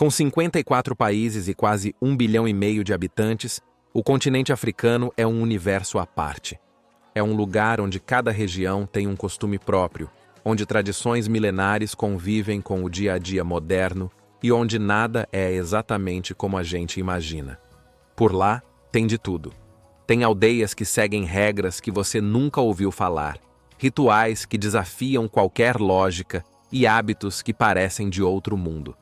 Com 54 países e quase 1,5 bilhão de habitantes, o continente africano é um universo à parte. É um lugar onde cada região tem um costume próprio, onde tradições milenares convivem com o dia a dia moderno e onde nada é exatamente como a gente imagina. Por lá, tem de tudo. Tem aldeias que seguem regras que você nunca ouviu falar, rituais que desafiam qualquer lógica e hábitos que parecem de outro mundo.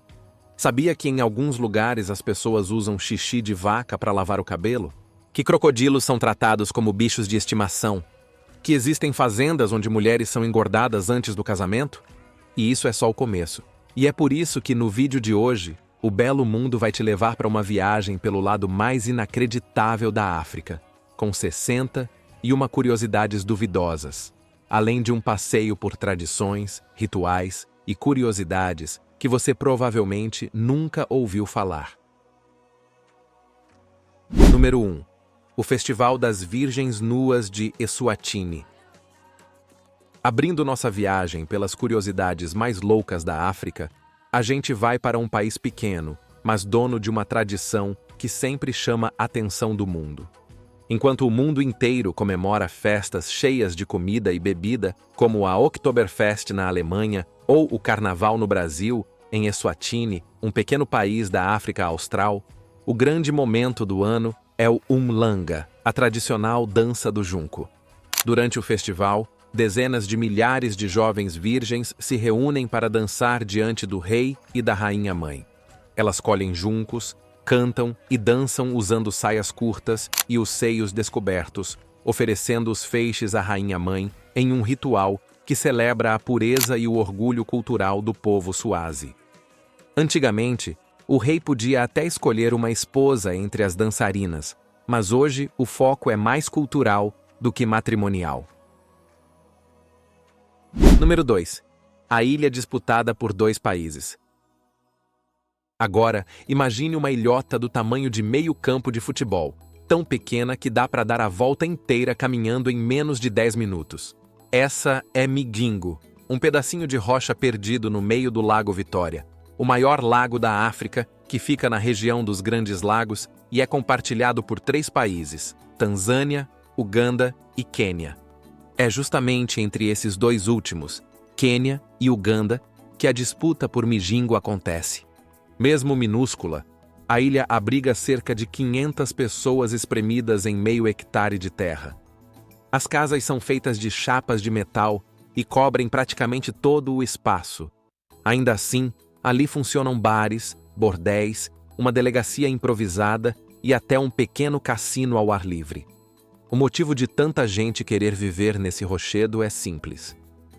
Sabia que em alguns lugares as pessoas usam xixi de vaca para lavar o cabelo? Que crocodilos são tratados como bichos de estimação? Que existem fazendas onde mulheres são engordadas antes do casamento? E isso é só o começo. E é por isso que no vídeo de hoje, o Belo Mundo vai te levar para uma viagem pelo lado mais inacreditável da África, com 61 curiosidades duvidosas, além de um passeio por tradições, rituais e curiosidades que você provavelmente nunca ouviu falar. Número 1. O Festival das Virgens Nuas de Eswatini. Abrindo nossa viagem pelas curiosidades mais loucas da África, a gente vai para um país pequeno, mas dono de uma tradição que sempre chama a atenção do mundo. Enquanto o mundo inteiro comemora festas cheias de comida e bebida, como a Oktoberfest na Alemanha ou o Carnaval no Brasil, em Eswatini, um pequeno país da África Austral, o grande momento do ano é o Umhlanga, a tradicional dança do junco. Durante o festival, dezenas de milhares de jovens virgens se reúnem para dançar diante do rei e da rainha-mãe. Elas colhem juncos, cantam e dançam usando saias curtas e os seios descobertos, oferecendo os feixes à rainha-mãe em um ritual que celebra a pureza e o orgulho cultural do povo Swazi. Antigamente, o rei podia até escolher uma esposa entre as dançarinas, mas hoje o foco é mais cultural do que matrimonial. Número 2. A ilha disputada por 2 países. Agora, imagine uma ilhota do tamanho de meio campo de futebol, tão pequena que dá para dar a volta inteira caminhando em menos de 10 minutos. Essa é Migingo, um pedacinho de rocha perdido no meio do Lago Vitória, o maior lago da África, que fica na região dos Grandes Lagos e é compartilhado por 3 países, Tanzânia, Uganda e Quênia. É justamente entre esses 2 últimos, Quênia e Uganda, que a disputa por Migingo acontece. Mesmo minúscula, a ilha abriga cerca de 500 pessoas espremidas em meio hectare de terra. As casas são feitas de chapas de metal e cobrem praticamente todo o espaço. Ainda assim, ali funcionam bares, bordéis, uma delegacia improvisada e até um pequeno cassino ao ar livre. O motivo de tanta gente querer viver nesse rochedo é simples.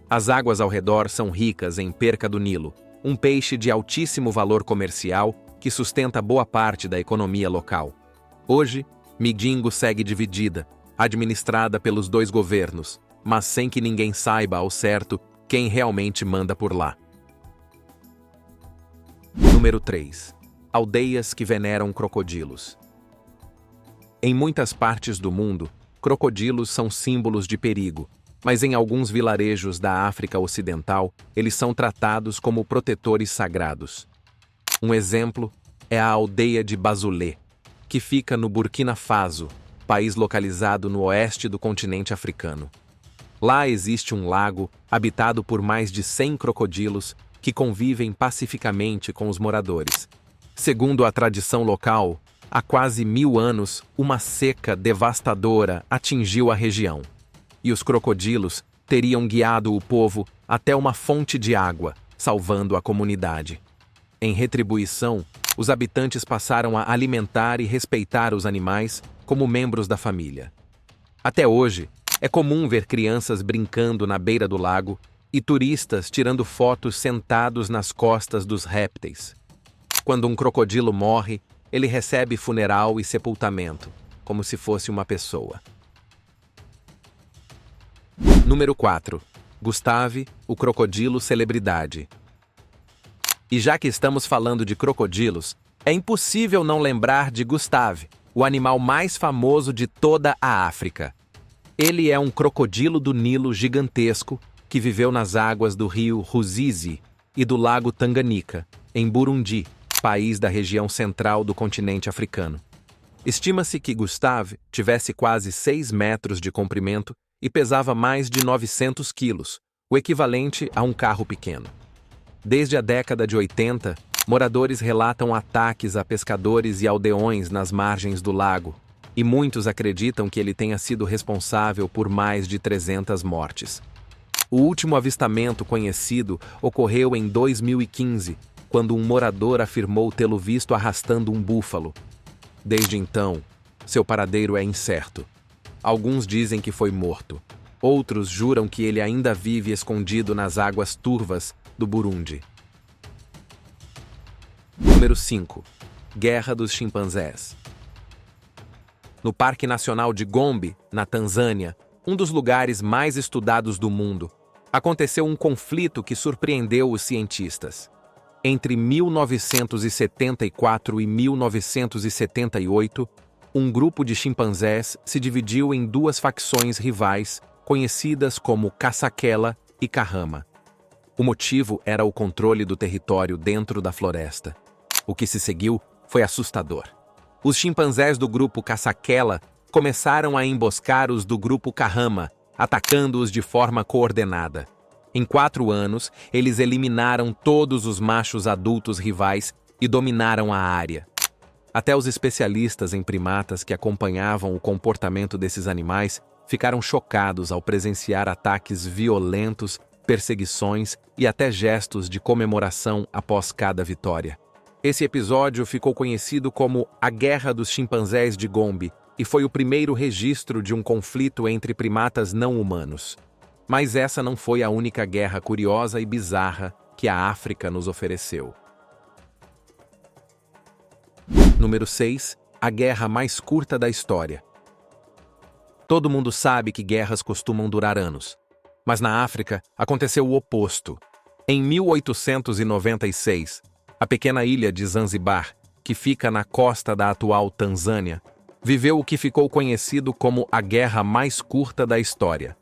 As águas ao redor são ricas em perca do Nilo, um peixe de altíssimo valor comercial que sustenta boa parte da economia local. Hoje, Migingo segue dividida, administrada pelos 2 governos, mas sem que ninguém saiba ao certo quem realmente manda por lá. Número 3. Aldeias que veneram crocodilos. Em muitas partes do mundo, crocodilos são símbolos de perigo, mas em alguns vilarejos da África Ocidental, eles são tratados como protetores sagrados. Um exemplo é a aldeia de Bazulé, que fica no Burkina Faso, país localizado no oeste do continente africano. Lá existe um lago habitado por mais de 100 crocodilos que convivem pacificamente com os moradores. Segundo a tradição local, há quase 1000 anos, uma seca devastadora atingiu a região, e os crocodilos teriam guiado o povo até uma fonte de água, salvando a comunidade. Em retribuição, os habitantes passaram a alimentar e respeitar os animais como membros da família. Até hoje, é comum ver crianças brincando na beira do lago e turistas tirando fotos sentados nas costas dos répteis. Quando um crocodilo morre, ele recebe funeral e sepultamento, como se fosse uma pessoa. Número 4. Gustave, o crocodilo celebridade. E já que estamos falando de crocodilos, é impossível não lembrar de Gustave, o animal mais famoso de toda a África. Ele é um crocodilo do Nilo gigantesco que viveu nas águas do rio Ruzizi e do lago Tanganyika, em Burundi, país da região central do continente africano. Estima-se que Gustave tivesse quase 6 metros de comprimento e pesava mais de 900 quilos, o equivalente a um carro pequeno. Desde a década de 80, moradores relatam ataques a pescadores e aldeões nas margens do lago, e muitos acreditam que ele tenha sido responsável por mais de 300 mortes. O último avistamento conhecido ocorreu em 2015, quando um morador afirmou tê-lo visto arrastando um búfalo. Desde então, seu paradeiro é incerto. Alguns dizem que foi morto. Outros juram que ele ainda vive escondido nas águas turvas do Burundi. Número 5. Guerra dos Chimpanzés. No Parque Nacional de Gombe, na Tanzânia, um dos lugares mais estudados do mundo, aconteceu um conflito que surpreendeu os cientistas. Entre 1974 e 1978, um grupo de chimpanzés se dividiu em duas facções rivais, conhecidas como Kasakela e Kahama. O motivo era o controle do território dentro da floresta. O que se seguiu foi assustador. Os chimpanzés do grupo Kasakela começaram a emboscar os do grupo Kahama, atacando-os de forma coordenada. Em 4 anos, eles eliminaram todos os machos adultos rivais e dominaram a área. Até os especialistas em primatas que acompanhavam o comportamento desses animais ficaram chocados ao presenciar ataques violentos, perseguições e até gestos de comemoração após cada vitória. Esse episódio ficou conhecido como a Guerra dos Chimpanzés de Gombe e foi o primeiro registro de um conflito entre primatas não humanos. Mas essa não foi a única guerra curiosa e bizarra que a África nos ofereceu. Número 6. A guerra mais curta da história. Todo mundo sabe que guerras costumam durar anos. Mas na África aconteceu o oposto. Em 1896, a pequena ilha de Zanzibar, que fica na costa da atual Tanzânia, viveu o que ficou conhecido como a guerra mais curta da história.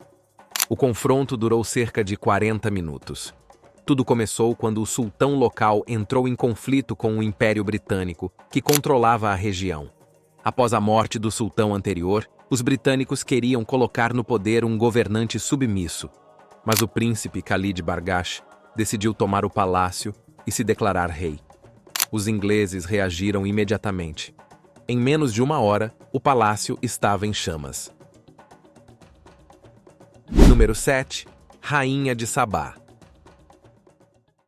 O confronto durou cerca de 40 minutos. Tudo começou quando o sultão local entrou em conflito com o Império Britânico, que controlava a região. Após a morte do sultão anterior, os britânicos queriam colocar no poder um governante submisso. Mas o príncipe Khalid Bargash decidiu tomar o palácio e se declarar rei. Os ingleses reagiram imediatamente. Em menos de 1 hora, o palácio estava em chamas. Número 7. Rainha de Sabá.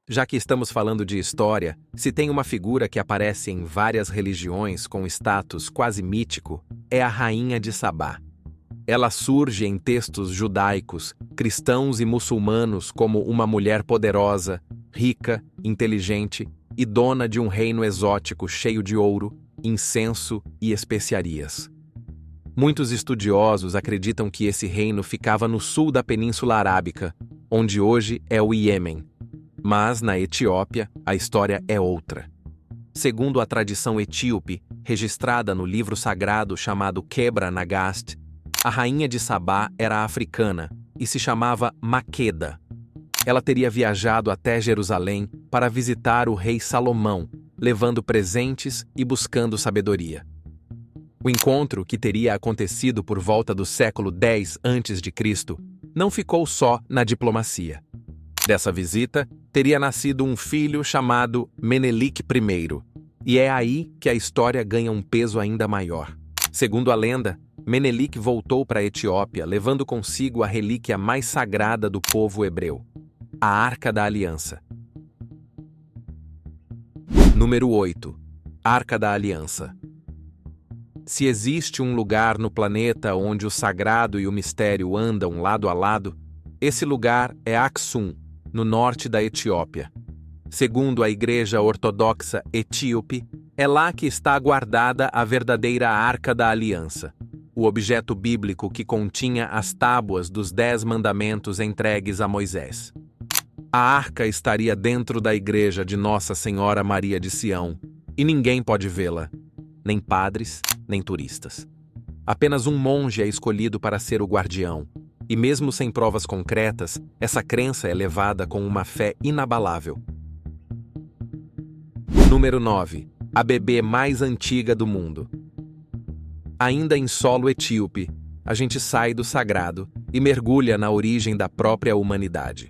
Já que estamos falando de história, se tem uma figura que aparece em várias religiões com status quase mítico, é a Rainha de Sabá. Ela surge em textos judaicos, cristãos e muçulmanos como uma mulher poderosa, rica, inteligente e dona de um reino exótico cheio de ouro, incenso e especiarias. Muitos estudiosos acreditam que esse reino ficava no sul da Península Arábica, onde hoje é o Iêmen. Mas, na Etiópia, a história é outra. Segundo a tradição etíope, registrada no livro sagrado chamado Kebra Nagast, a rainha de Sabá era africana e se chamava Maqueda. Ela teria viajado até Jerusalém para visitar o rei Salomão, levando presentes e buscando sabedoria. O encontro, que teria acontecido por volta do século X a.C., não ficou só na diplomacia. Dessa visita, teria nascido um filho chamado Menelik I, e é aí que a história ganha um peso ainda maior. Segundo a lenda, Menelik voltou para a Etiópia, levando consigo a relíquia mais sagrada do povo hebreu, a Arca da Aliança. Número 8. Arca da Aliança. Se existe um lugar no planeta onde o sagrado e o mistério andam lado a lado, esse lugar é Aksum, no norte da Etiópia. Segundo a Igreja Ortodoxa Etíope, é lá que está guardada a verdadeira Arca da Aliança, o objeto bíblico que continha as tábuas dos 10 mandamentos entregues a Moisés. A arca estaria dentro da igreja de Nossa Senhora Maria de Sião, e ninguém pode vê-la, nem padres, nem turistas. Apenas um monge é escolhido para ser o guardião, e mesmo sem provas concretas, essa crença é levada com uma fé inabalável. Número 9. A bebê mais antiga do mundo. Ainda em solo etíope, a gente sai do sagrado e mergulha na origem da própria humanidade.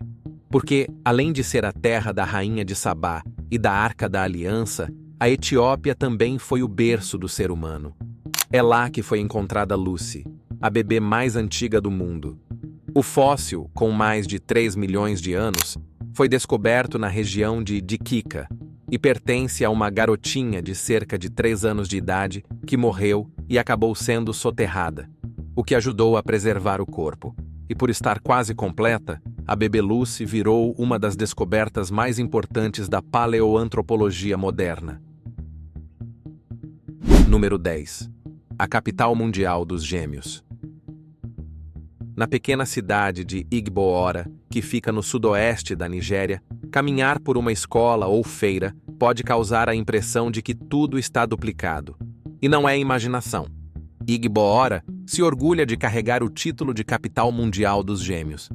Porque, além de ser a terra da rainha de Sabá e da Arca da Aliança, a Etiópia também foi o berço do ser humano. É lá que foi encontrada Lucy, a bebê mais antiga do mundo. O fóssil, com mais de 3 milhões de anos, foi descoberto na região de Dikika e pertence a uma garotinha de cerca de 3 anos de idade que morreu e acabou sendo soterrada, o que ajudou a preservar o corpo. E por estar quase completa, a bebê Lucy virou uma das descobertas mais importantes da paleoantropologia moderna. Número 10. A capital mundial dos gêmeos. Na pequena cidade de Igboora, que fica no sudoeste da Nigéria, caminhar por uma escola ou feira pode causar a impressão de que tudo está duplicado. E não é imaginação. Igboora se orgulha de carregar o título de capital mundial dos gêmeos.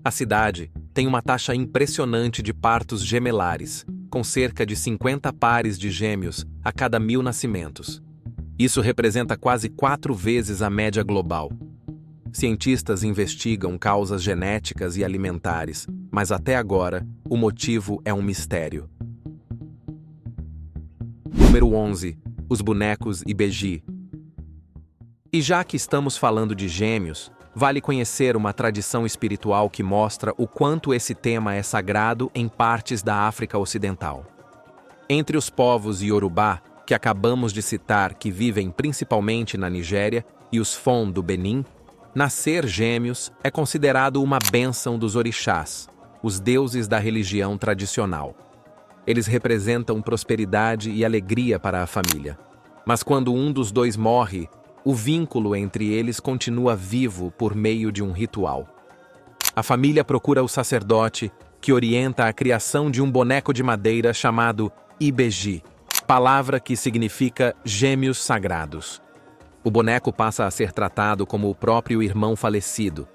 A cidade tem uma taxa impressionante de partos gemelares, com cerca de 50 pares de gêmeos a cada 1000 nascimentos. Isso representa quase 4 vezes a média global. Cientistas investigam causas genéticas e alimentares, mas até agora o motivo é um mistério. Número 11. Os bonecos Ibeji. E já que estamos falando de gêmeos, vale conhecer uma tradição espiritual que mostra o quanto esse tema é sagrado em partes da África Ocidental. Entre os povos Yorubá, que acabamos de citar, que vivem principalmente na Nigéria, e os Fon do Benin, nascer gêmeos é considerado uma bênção dos orixás, os deuses da religião tradicional. Eles representam prosperidade e alegria para a família. Mas quando um dos dois morre, o vínculo entre eles continua vivo por meio de um ritual. A família procura o sacerdote, que orienta a criação de um boneco de madeira chamado Ibeji, palavra que significa gêmeos sagrados. O boneco passa a ser tratado como o próprio irmão falecido.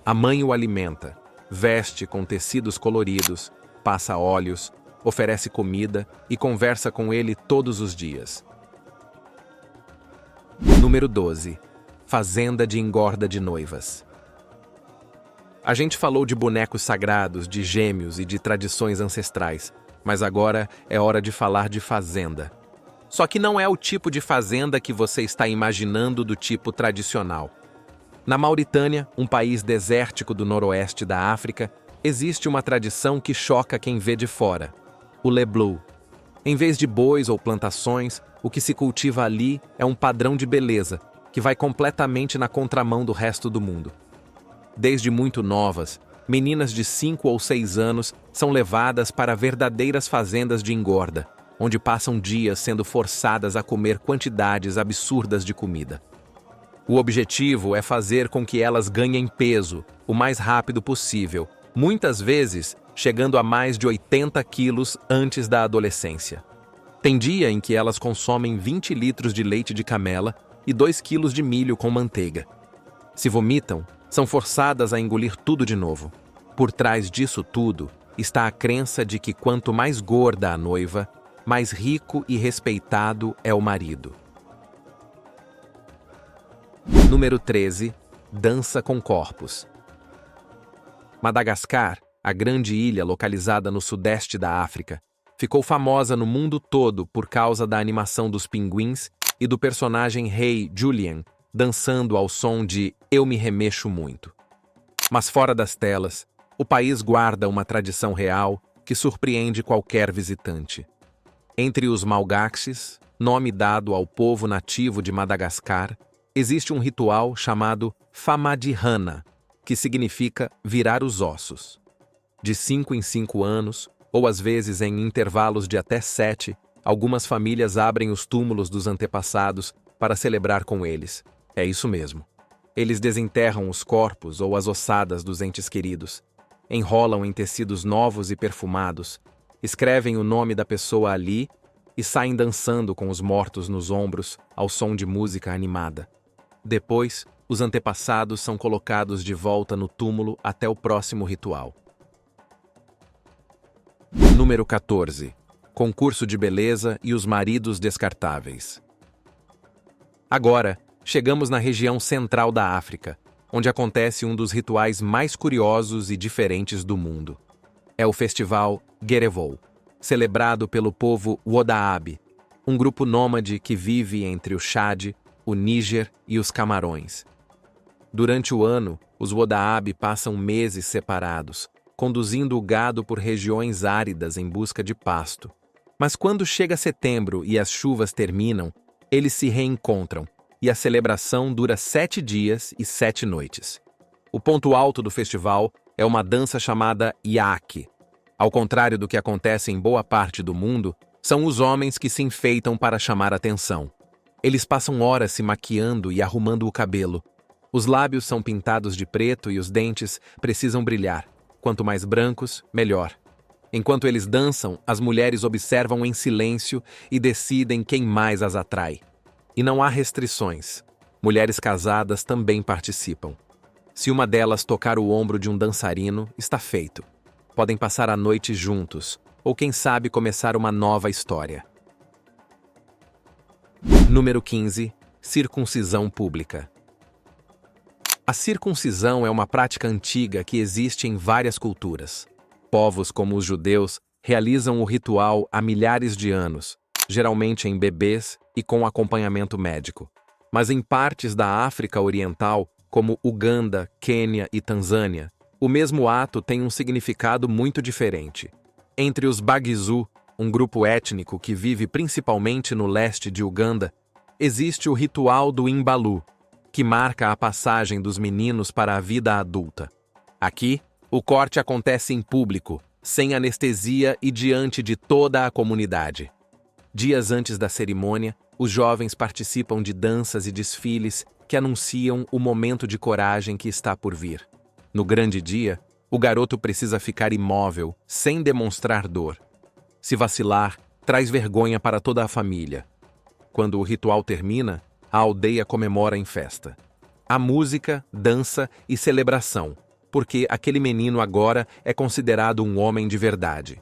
A mãe o alimenta, veste com tecidos coloridos, passa óleos, oferece comida e conversa com ele todos os dias. Número 12. Fazenda de engorda de noivas. A gente falou de bonecos sagrados, de gêmeos e de tradições ancestrais, mas agora é hora de falar de fazenda. Só que não é o tipo de fazenda que você está imaginando do tipo tradicional. Na Mauritânia, um país desértico do noroeste da África, existe uma tradição que choca quem vê de fora: o Leblu. Em vez de bois ou plantações, o que se cultiva ali é um padrão de beleza, que vai completamente na contramão do resto do mundo. Desde muito novas, meninas de 5 ou 6 anos são levadas para verdadeiras fazendas de engorda, onde passam dias sendo forçadas a comer quantidades absurdas de comida. O objetivo é fazer com que elas ganhem peso o mais rápido possível, muitas vezes chegando a mais de 80 quilos antes da adolescência. Tem dia em que elas consomem 20 litros de leite de camela e 2 quilos de milho com manteiga. Se vomitam, são forçadas a engolir tudo de novo. Por trás disso tudo está a crença de que quanto mais gorda a noiva, mais rico e respeitado é o marido. Número 13. Dança com corpos. Madagascar, a grande ilha localizada no sudeste da África, ficou famosa no mundo todo por causa da animação dos pinguins e do personagem rei Julian dançando ao som de Eu Me Remexo Muito. Mas fora das telas, o país guarda uma tradição real que surpreende qualquer visitante. Entre os Malgaches, nome dado ao povo nativo de Madagascar, existe um ritual chamado Famadihana, que significa virar os ossos. De 5 em 5 anos, ou às vezes em intervalos de até 7, algumas famílias abrem os túmulos dos antepassados para celebrar com eles. É isso mesmo. Eles desenterram os corpos ou as ossadas dos entes queridos, enrolam em tecidos novos e perfumados, escrevem o nome da pessoa ali e saem dançando com os mortos nos ombros ao som de música animada. Depois, os antepassados são colocados de volta no túmulo até o próximo ritual. Número 14. concurso de beleza e os maridos descartáveis. Agora, chegamos na região central da África, onde acontece um dos rituais mais curiosos e diferentes do mundo. É o festival Gerevou, celebrado pelo povo Wodaabe, um grupo nômade que vive entre o Chad, o Níger e os Camarões. Durante o ano, os Wodaabe passam meses separados, conduzindo o gado por regiões áridas em busca de pasto. Mas quando chega setembro e as chuvas terminam, eles se reencontram, e a celebração dura 7 dias e 7 noites. O ponto alto do festival é uma dança chamada Yaki. Ao contrário do que acontece em boa parte do mundo, são os homens que se enfeitam para chamar atenção. Eles passam horas se maquiando e arrumando o cabelo. Os lábios são pintados de preto e os dentes precisam brilhar. Quanto mais brancos, melhor. Enquanto eles dançam, as mulheres observam em silêncio e decidem quem mais as atrai. E não há restrições. Mulheres casadas também participam. Se uma delas tocar o ombro de um dançarino, está feito. Podem passar a noite juntos, ou quem sabe começar uma nova história. Número 15. Circuncisão pública. A circuncisão é uma prática antiga que existe em várias culturas. Povos como os judeus realizam o ritual há milhares de anos, geralmente em bebês e com acompanhamento médico. Mas em partes da África Oriental, como Uganda, Quênia e Tanzânia, o mesmo ato tem um significado muito diferente. Entre os Bagizu, um grupo étnico que vive principalmente no leste de Uganda, existe o ritual do Imbalu, que marca a passagem dos meninos para a vida adulta. Aqui, o corte acontece em público, sem anestesia e diante de toda a comunidade. Dias antes da cerimônia, os jovens participam de danças e desfiles que anunciam o momento de coragem que está por vir. No grande dia, o garoto precisa ficar imóvel, sem demonstrar dor. Se vacilar, traz vergonha para toda a família. Quando o ritual termina, a aldeia comemora em festa. Há música, dança e celebração, porque aquele menino agora é considerado um homem de verdade.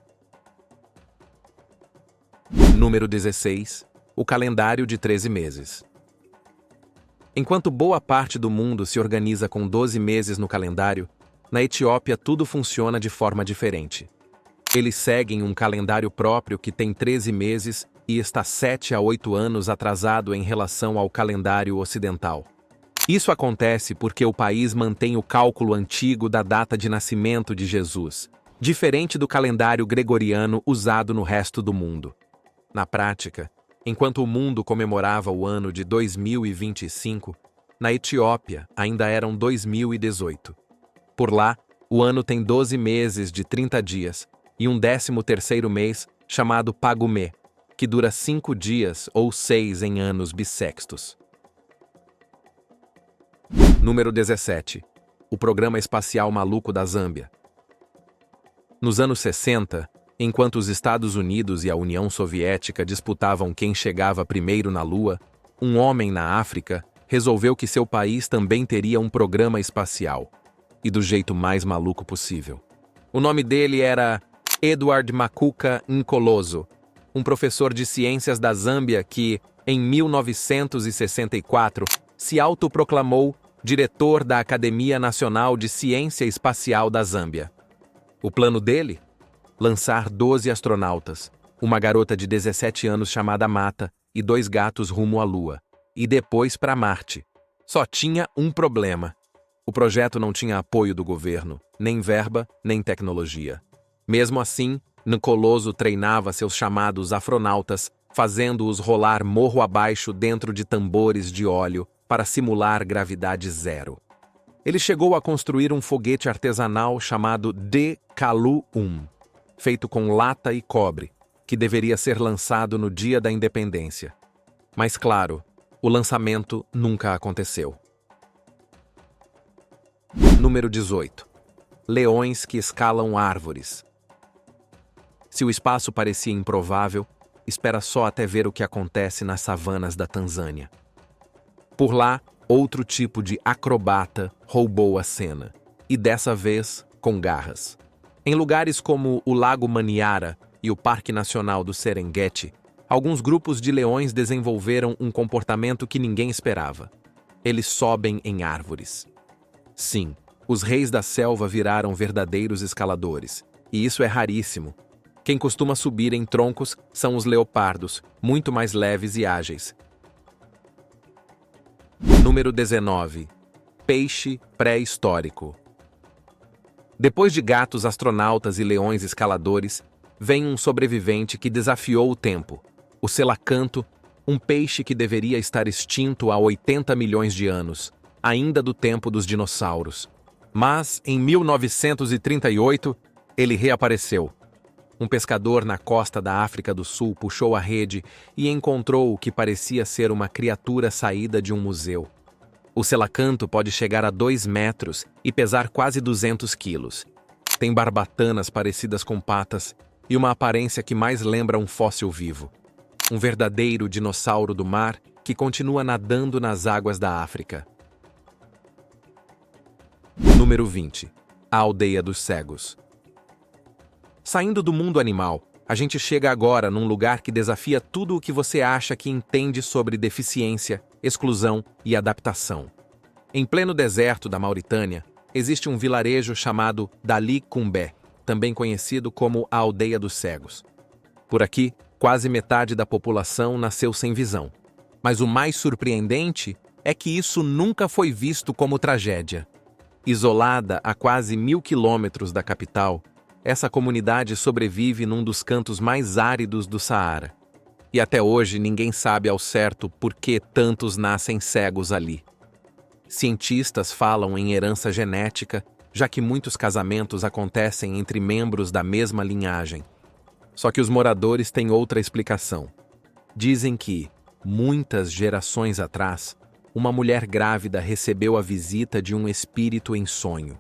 Número 16. O calendário de 13 meses. Enquanto boa parte do mundo se organiza com 12 meses no calendário, na Etiópia tudo funciona de forma diferente. Eles seguem um calendário próprio que tem 13 meses e está 7 a 8 anos atrasado em relação ao calendário ocidental. Isso acontece porque o país mantém o cálculo antigo da data de nascimento de Jesus, diferente do calendário gregoriano usado no resto do mundo. Na prática, enquanto o mundo comemorava o ano de 2025, na Etiópia ainda eram 2018. Por lá, o ano tem 12 meses de 30 dias e um 13º mês chamado Pagumê, que dura 5 dias ou 6 em anos bissextos. Número 17. O Programa Espacial Maluco da Zâmbia. Nos anos 60, enquanto os Estados Unidos e a União Soviética disputavam quem chegava primeiro na Lua, um homem na África resolveu que seu país também teria um programa espacial, e do jeito mais maluco possível. O nome dele era Edward Makuka Nkolozo, um professor de ciências da Zâmbia que, em 1964, se autoproclamou diretor da Academia Nacional de Ciência Espacial da Zâmbia. O plano dele? Lançar 12 astronautas, uma garota de 17 anos chamada Mata e 2 gatos rumo à Lua, e depois para Marte. Só tinha um problema. O projeto não tinha apoio do governo, nem verba, nem tecnologia. Mesmo assim, Nkolozo treinava seus chamados afronautas, fazendo-os rolar morro abaixo dentro de tambores de óleo para simular gravidade zero. Ele chegou a construir um foguete artesanal chamado DKALU-1, feito com lata e cobre, que deveria ser lançado no dia da independência. Mas claro, o lançamento nunca aconteceu. Número 18. Leões que escalam árvores. Se o espaço parecia improvável, espera só até ver o que acontece nas savanas da Tanzânia. Por lá, outro tipo de acrobata roubou a cena, e dessa vez com garras. Em lugares como o Lago Manyara e o Parque Nacional do Serengeti, alguns grupos de leões desenvolveram um comportamento que ninguém esperava. Eles sobem em árvores. Sim, os reis da selva viraram verdadeiros escaladores, e isso é raríssimo. Quem costuma subir em troncos são os leopardos, muito mais leves e ágeis. Número 19. Peixe pré-histórico. Depois de gatos astronautas e leões escaladores, vem um sobrevivente que desafiou o tempo. O selacanto, um peixe que deveria estar extinto há 80 milhões de anos, ainda do tempo dos dinossauros. Mas, em 1938, ele reapareceu. Um pescador na costa da África do Sul puxou a rede e encontrou o que parecia ser uma criatura saída de um museu. O selacanto pode chegar a 2 metros e pesar quase 200 quilos. Tem barbatanas parecidas com patas e uma aparência que mais lembra um fóssil vivo. Um verdadeiro dinossauro do mar que continua nadando nas águas da África. Número 20. A Aldeia dos Cegos. Saindo do mundo animal, a gente chega agora num lugar que desafia tudo o que você acha que entende sobre deficiência, exclusão e adaptação. Em pleno deserto da Mauritânia, existe um vilarejo chamado Dali Koumbé, também conhecido como a Aldeia dos Cegos. Por aqui, quase metade da população nasceu sem visão. Mas o mais surpreendente é que isso nunca foi visto como tragédia. Isolada a quase 1.000 quilômetros da capital, essa comunidade sobrevive num dos cantos mais áridos do Saara. E até hoje ninguém sabe ao certo por que tantos nascem cegos ali. Cientistas falam em herança genética, já que muitos casamentos acontecem entre membros da mesma linhagem. Só que os moradores têm outra explicação. Dizem que, muitas gerações atrás, uma mulher grávida recebeu a visita de um espírito em sonho.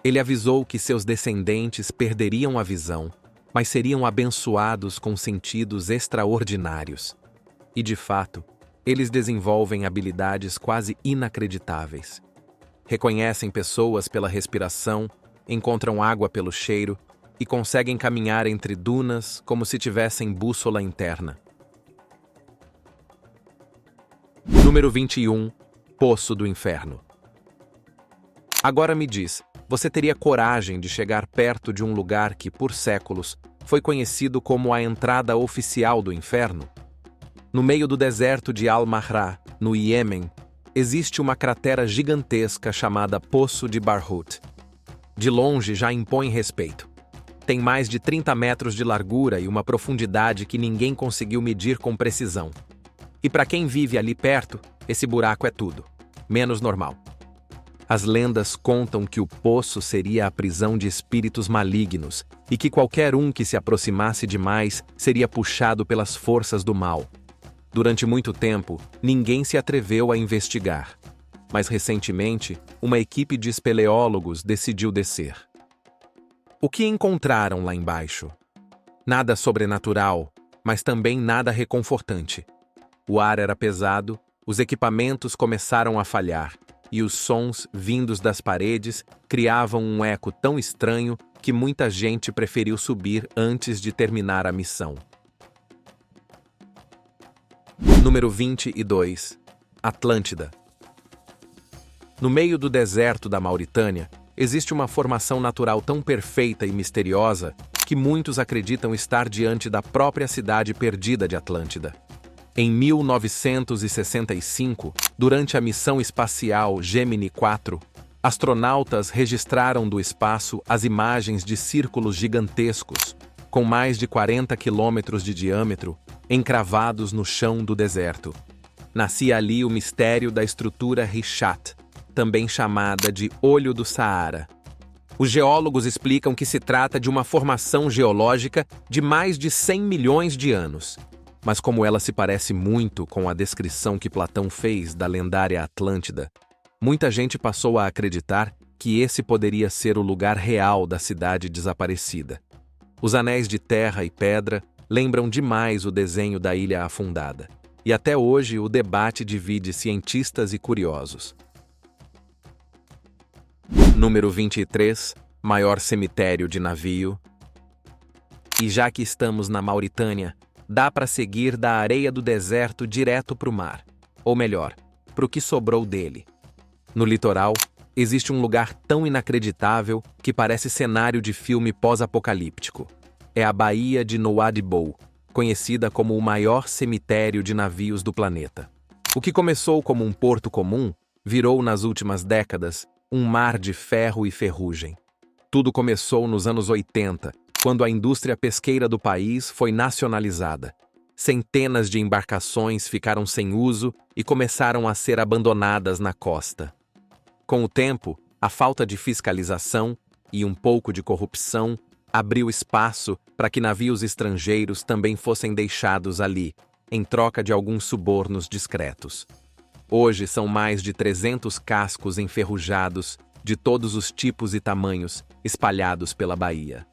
Ele avisou que seus descendentes perderiam a visão, mas seriam abençoados com sentidos extraordinários. E, de fato, eles desenvolvem habilidades quase inacreditáveis. Reconhecem pessoas pela respiração, encontram água pelo cheiro e conseguem caminhar entre dunas como se tivessem bússola interna. Número 21. Poço do Inferno. Agora me diz, você teria coragem de chegar perto de um lugar que, por séculos, foi conhecido como a entrada oficial do inferno? No meio do deserto de Al-Mahra, no Iêmen, existe uma cratera gigantesca chamada Poço de Barhut. De longe já impõe respeito. Tem mais de 30 metros de largura e uma profundidade que ninguém conseguiu medir com precisão. E para quem vive ali perto, esse buraco é tudo, menos normal. As lendas contam que o poço seria a prisão de espíritos malignos e que qualquer um que se aproximasse demais seria puxado pelas forças do mal. Durante muito tempo, ninguém se atreveu a investigar. Mas recentemente, uma equipe de espeleólogos decidiu descer. O que encontraram lá embaixo? Nada sobrenatural, mas também nada reconfortante. O ar era pesado, os equipamentos começaram a falhar, e os sons vindos das paredes criavam um eco tão estranho que muita gente preferiu subir antes de terminar a missão. Número 22. Atlântida. No meio do deserto da Mauritânia, existe uma formação natural tão perfeita e misteriosa que muitos acreditam estar diante da própria cidade perdida de Atlântida. Em 1965, durante a missão espacial Gemini 4, astronautas registraram do espaço as imagens de círculos gigantescos, com mais de 40 quilômetros de diâmetro, encravados no chão do deserto. Nascia ali o mistério da estrutura Richat, também chamada de Olho do Saara. Os geólogos explicam que se trata de uma formação geológica de mais de 100 milhões de anos. Mas como ela se parece muito com a descrição que Platão fez da lendária Atlântida, muita gente passou a acreditar que esse poderia ser o lugar real da cidade desaparecida. Os anéis de terra e pedra lembram demais o desenho da ilha afundada, e até hoje o debate divide cientistas e curiosos. Número 23. Maior cemitério de navio. E já que estamos na Mauritânia, dá para seguir da areia do deserto direto para o mar. Ou melhor, para o que sobrou dele. No litoral, existe um lugar tão inacreditável que parece cenário de filme pós-apocalíptico. É a Baía de Nouadhibou, conhecida como o maior cemitério de navios do planeta. O que começou como um porto comum, virou nas últimas décadas um mar de ferro e ferrugem. Tudo começou nos anos 80, quando a indústria pesqueira do país foi nacionalizada. Centenas de embarcações ficaram sem uso e começaram a ser abandonadas na costa. Com o tempo, a falta de fiscalização e um pouco de corrupção abriu espaço para que navios estrangeiros também fossem deixados ali, em troca de alguns subornos discretos. Hoje são mais de 300 cascos enferrujados, de todos os tipos e tamanhos, espalhados pela baía.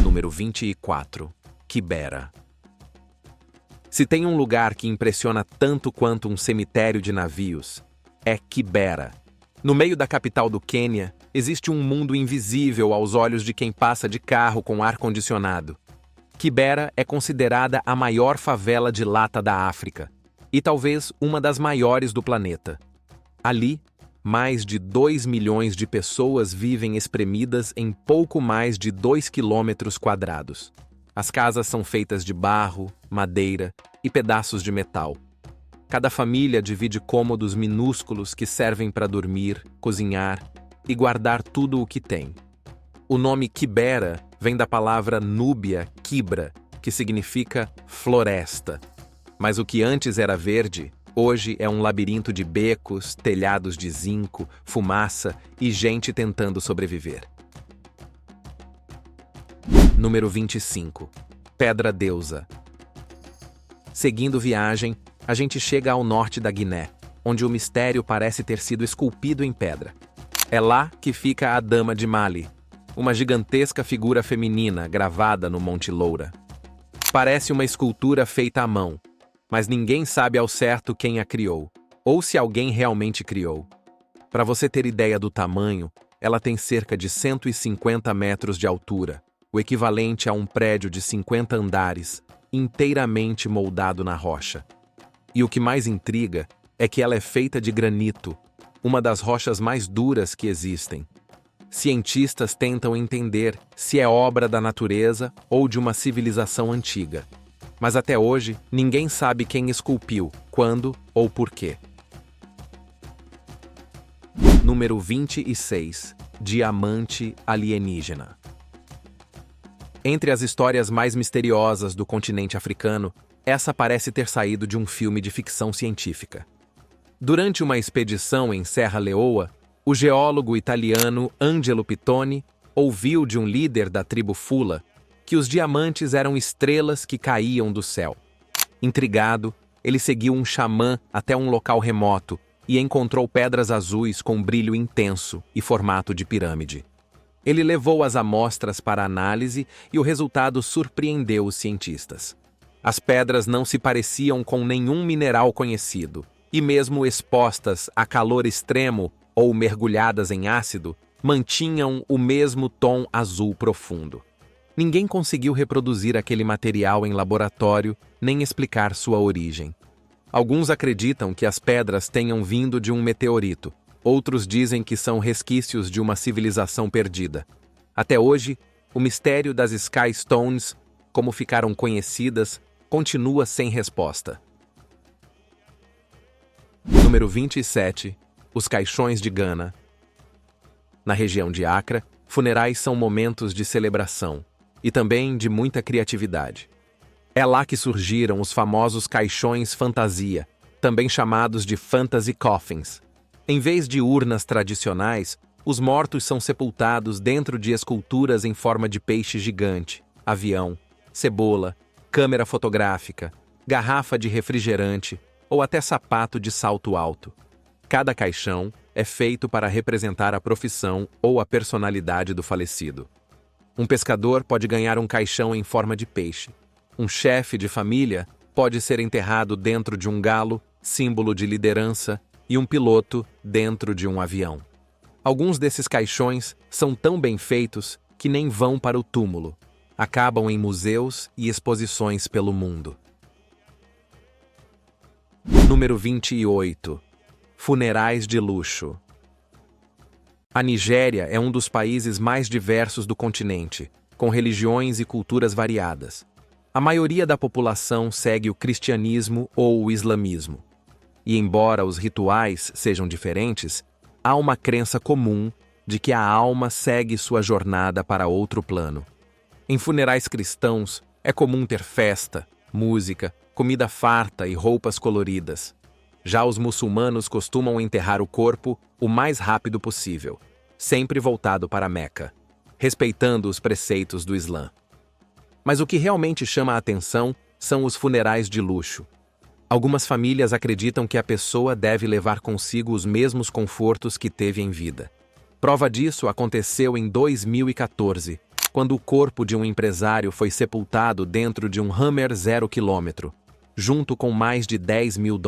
Número 24. Kibera. Se tem um lugar que impressiona tanto quanto um cemitério de navios, é Kibera. No meio da capital do Quênia, existe um mundo invisível aos olhos de quem passa de carro com ar-condicionado. Kibera é considerada a maior favela de lata da África e talvez uma das maiores do planeta. Ali, mais de 2 milhões de pessoas vivem espremidas em pouco mais de 2 quilômetros quadrados. As casas são feitas de barro, madeira e pedaços de metal. Cada família divide cômodos minúsculos que servem para dormir, cozinhar e guardar tudo o que tem. O nome Kibera vem da palavra núbia Kibra, que significa floresta. Mas o que antes era verde, hoje é um labirinto de becos, telhados de zinco, fumaça e gente tentando sobreviver. Número 25. Pedra Deusa. Seguindo viagem, a gente chega ao norte da Guiné, onde o mistério parece ter sido esculpido em pedra. É lá que fica a Dama de Mali, uma gigantesca figura feminina gravada no Monte Loura. Parece uma escultura feita à mão, mas ninguém sabe ao certo quem a criou, ou se alguém realmente criou. Para você ter ideia do tamanho, ela tem cerca de 150 metros de altura, o equivalente a um prédio de 50 andares, inteiramente moldado na rocha. E o que mais intriga é que ela é feita de granito, uma das rochas mais duras que existem. Cientistas tentam entender se é obra da natureza ou de uma civilização antiga. Mas até hoje, ninguém sabe quem esculpiu, quando ou por quê. Número 26. Diamante alienígena. Entre as histórias mais misteriosas do continente africano, essa parece ter saído de um filme de ficção científica. Durante uma expedição em Serra Leoa, o geólogo italiano Angelo Pittoni ouviu de um líder da tribo Fula que os diamantes eram estrelas que caíam do céu. Intrigado, ele seguiu um xamã até um local remoto e encontrou pedras azuis com brilho intenso e formato de pirâmide. Ele levou as amostras para análise e o resultado surpreendeu os cientistas. As pedras não se pareciam com nenhum mineral conhecido, e mesmo expostas a calor extremo ou mergulhadas em ácido, mantinham o mesmo tom azul profundo. Ninguém conseguiu reproduzir aquele material em laboratório, nem explicar sua origem. Alguns acreditam que as pedras tenham vindo de um meteorito, outros dizem que são resquícios de uma civilização perdida. Até hoje, o mistério das Sky Stones, como ficaram conhecidas, continua sem resposta. Número 27. Os caixões de Gana. Na região de Accra, funerais são momentos de celebração e também de muita criatividade. É lá que surgiram os famosos caixões fantasia, também chamados de fantasy coffins. Em vez de urnas tradicionais, os mortos são sepultados dentro de esculturas em forma de peixe gigante, avião, cebola, câmera fotográfica, garrafa de refrigerante ou até sapato de salto alto. Cada caixão é feito para representar a profissão ou a personalidade do falecido. Um pescador pode ganhar um caixão em forma de peixe. Um chefe de família pode ser enterrado dentro de um galo, símbolo de liderança, e um piloto dentro de um avião. Alguns desses caixões são tão bem feitos que nem vão para o túmulo. Acabam em museus e exposições pelo mundo. Número 28. Funerais de luxo. A Nigéria é um dos países mais diversos do continente, com religiões e culturas variadas. A maioria da população segue o cristianismo ou o islamismo. E embora os rituais sejam diferentes, há uma crença comum de que a alma segue sua jornada para outro plano. Em funerais cristãos, é comum ter festa, música, comida farta e roupas coloridas. Já os muçulmanos costumam enterrar o corpo o mais rápido possível, sempre voltado para Meca, respeitando os preceitos do Islã. Mas o que realmente chama a atenção são os funerais de luxo. Algumas famílias acreditam que a pessoa deve levar consigo os mesmos confortos que teve em vida. Prova disso aconteceu em 2014, quando o corpo de um empresário foi sepultado dentro de um Hummer 0 km, junto com mais de $10 mil.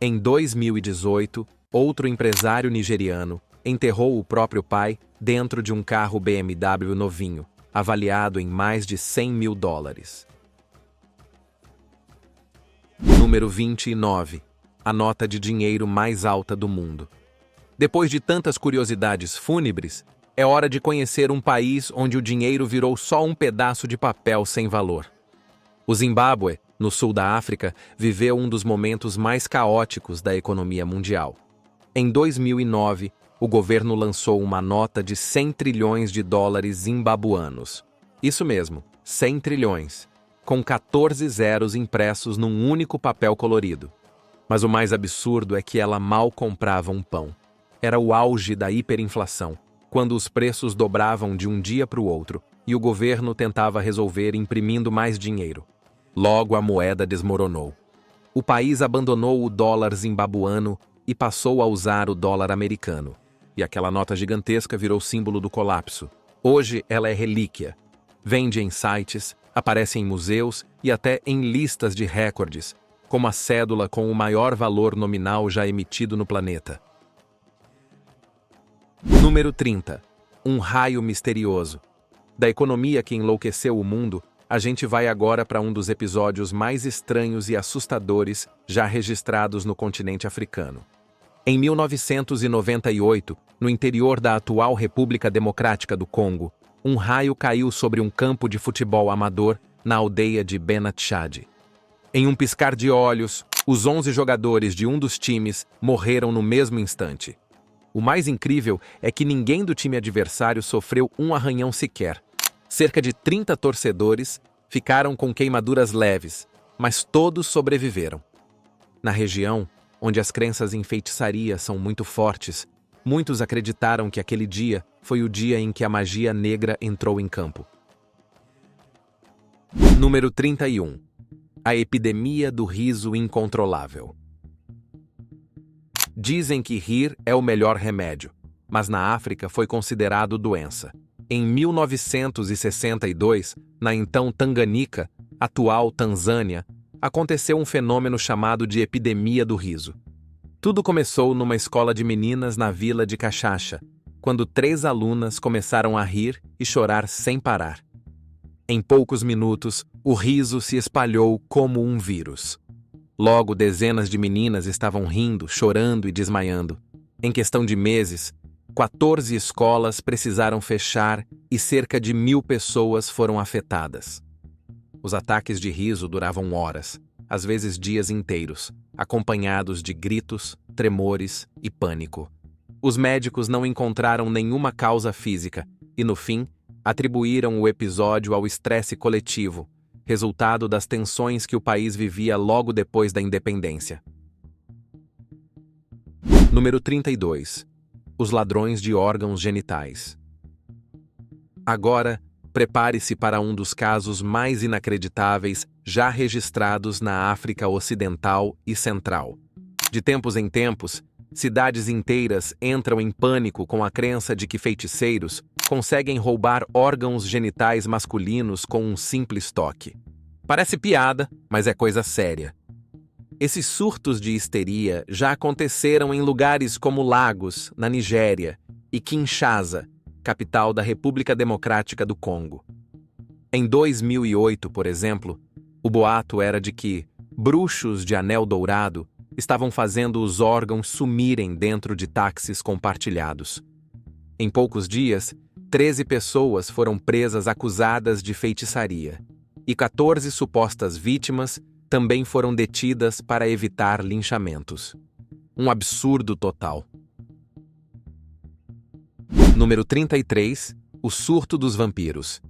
Em 2018, outro empresário nigeriano enterrou o próprio pai dentro de um carro BMW novinho, avaliado em mais de $100 mil. Número 29. A nota de dinheiro mais alta do mundo. Depois de tantas curiosidades fúnebres, é hora de conhecer um país onde o dinheiro virou só um pedaço de papel sem valor. O Zimbábue, no sul da África, viveu um dos momentos mais caóticos da economia mundial. Em 2009, o governo lançou uma nota de $100 trilhões zimbabuanos. Isso mesmo, 100 trilhões, com 14 zeros impressos num único papel colorido. Mas o mais absurdo é que ela mal comprava um pão. Era o auge da hiperinflação, quando os preços dobravam de um dia para o outro e o governo tentava resolver imprimindo mais dinheiro. Logo a moeda desmoronou. O país abandonou o dólar zimbabuano e passou a usar o dólar americano. E aquela nota gigantesca virou símbolo do colapso. Hoje ela é relíquia. Vende em sites, aparece em museus e até em listas de recordes, como a cédula com o maior valor nominal já emitido no planeta. Número 30. Um raio misterioso. Da economia que enlouqueceu o mundo, a gente vai agora para um dos episódios mais estranhos e assustadores já registrados no continente africano. Em 1998, no interior da atual República Democrática do Congo, um raio caiu sobre um campo de futebol amador na aldeia de Benachad. Em um piscar de olhos, os 11 jogadores de um dos times morreram no mesmo instante. O mais incrível é que ninguém do time adversário sofreu um arranhão sequer. Cerca de 30 torcedores ficaram com queimaduras leves, mas todos sobreviveram. Na região, onde as crenças em feitiçaria são muito fortes, muitos acreditaram que aquele dia foi o dia em que a magia negra entrou em campo. Número 31. A epidemia do riso incontrolável. Dizem que rir é o melhor remédio, mas na África foi considerado doença. Em 1962, na então Tanganica, atual Tanzânia, aconteceu um fenômeno chamado de epidemia do riso. Tudo começou numa escola de meninas na vila de Cachacha, quando 3 alunas começaram a rir e chorar sem parar. Em poucos minutos, o riso se espalhou como um vírus. Logo, dezenas de meninas estavam rindo, chorando e desmaiando. Em questão de meses, 14 escolas precisaram fechar e cerca de 1.000 pessoas foram afetadas. Os ataques de riso duravam horas, às vezes dias inteiros, acompanhados de gritos, tremores e pânico. Os médicos não encontraram nenhuma causa física e, no fim, atribuíram o episódio ao estresse coletivo, resultado das tensões que o país vivia logo depois da independência. Número 32. Os ladrões de órgãos genitais. Agora, prepare-se para um dos casos mais inacreditáveis já registrados na África Ocidental e Central. De tempos em tempos, cidades inteiras entram em pânico com a crença de que feiticeiros conseguem roubar órgãos genitais masculinos com um simples toque. Parece piada, mas é coisa séria. Esses surtos de histeria já aconteceram em lugares como Lagos, na Nigéria, e Kinshasa, capital da República Democrática do Congo. Em 2008, por exemplo, o boato era de que bruxos de anel dourado estavam fazendo os órgãos sumirem dentro de táxis compartilhados. Em poucos dias, 13 pessoas foram presas acusadas de feitiçaria, e 14 supostas vítimas também foram detidas para evitar linchamentos. Um absurdo total. Número 33. O surto dos vampiros.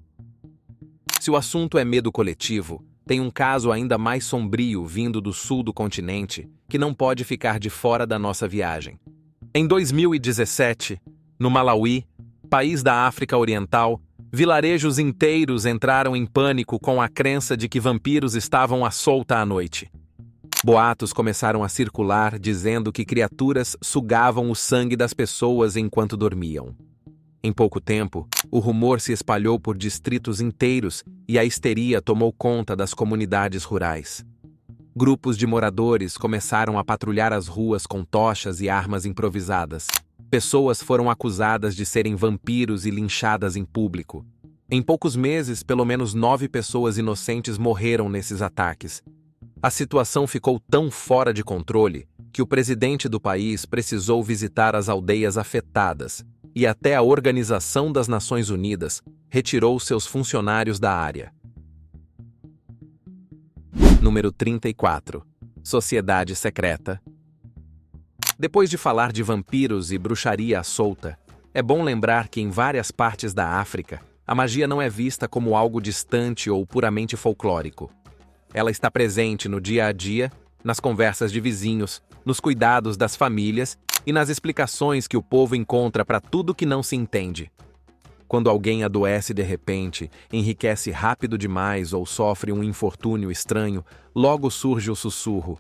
Se o assunto é medo coletivo, tem um caso ainda mais sombrio vindo do sul do continente que não pode ficar de fora da nossa viagem. Em 2017, no Malawi, país da África Oriental, vilarejos inteiros entraram em pânico com a crença de que vampiros estavam à solta à noite. Boatos começaram a circular dizendo que criaturas sugavam o sangue das pessoas enquanto dormiam. Em pouco tempo, o rumor se espalhou por distritos inteiros e a histeria tomou conta das comunidades rurais. Grupos de moradores começaram a patrulhar as ruas com tochas e armas improvisadas. Pessoas foram acusadas de serem vampiros e linchadas em público. Em poucos meses, pelo menos 9 pessoas inocentes morreram nesses ataques. A situação ficou tão fora de controle que o presidente do país precisou visitar as aldeias afetadas e até a Organização das Nações Unidas retirou seus funcionários da área. Número 34. Sociedade secreta. Depois de falar de vampiros e bruxaria à solta, é bom lembrar que em várias partes da África, a magia não é vista como algo distante ou puramente folclórico. Ela está presente no dia a dia, nas conversas de vizinhos, nos cuidados das famílias e nas explicações que o povo encontra para tudo que não se entende. Quando alguém adoece de repente, enriquece rápido demais ou sofre um infortúnio estranho, logo surge o sussurro: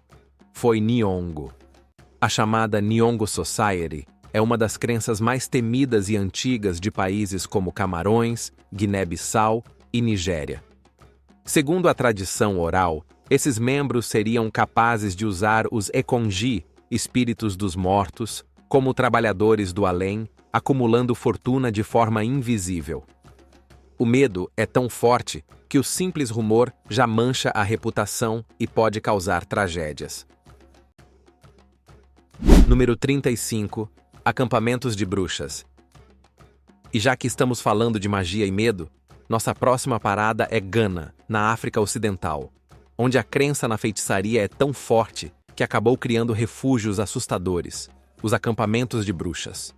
foi Nyong'o. A chamada Nyong'o Society é uma das crenças mais temidas e antigas de países como Camarões, Guiné-Bissau e Nigéria. Segundo a tradição oral, esses membros seriam capazes de usar os Ekonji, espíritos dos mortos, como trabalhadores do além, acumulando fortuna de forma invisível. O medo é tão forte que o simples rumor já mancha a reputação e pode causar tragédias. Número 35. Acampamentos de bruxas. E já que estamos falando de magia e medo, nossa próxima parada é Gana, na África Ocidental, onde a crença na feitiçaria é tão forte que acabou criando refúgios assustadores, os acampamentos de bruxas.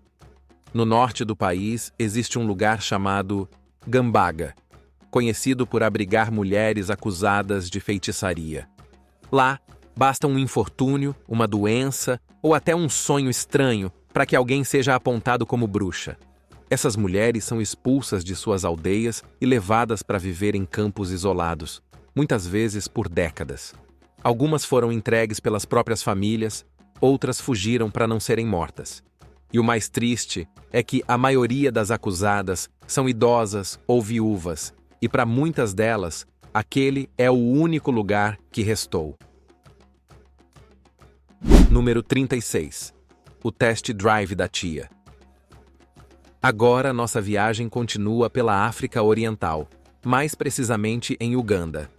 No norte do país existe um lugar chamado Gambaga, conhecido por abrigar mulheres acusadas de feitiçaria. Lá, basta um infortúnio, uma doença ou até um sonho estranho para que alguém seja apontado como bruxa. Essas mulheres são expulsas de suas aldeias e levadas para viver em campos isolados, muitas vezes por décadas. Algumas foram entregues pelas próprias famílias, outras fugiram para não serem mortas. E o mais triste é que a maioria das acusadas são idosas ou viúvas, e para muitas delas, aquele é o único lugar que restou. Número 36. O test drive da tia. Agora nossa viagem continua pela África Oriental, mais precisamente em Uganda.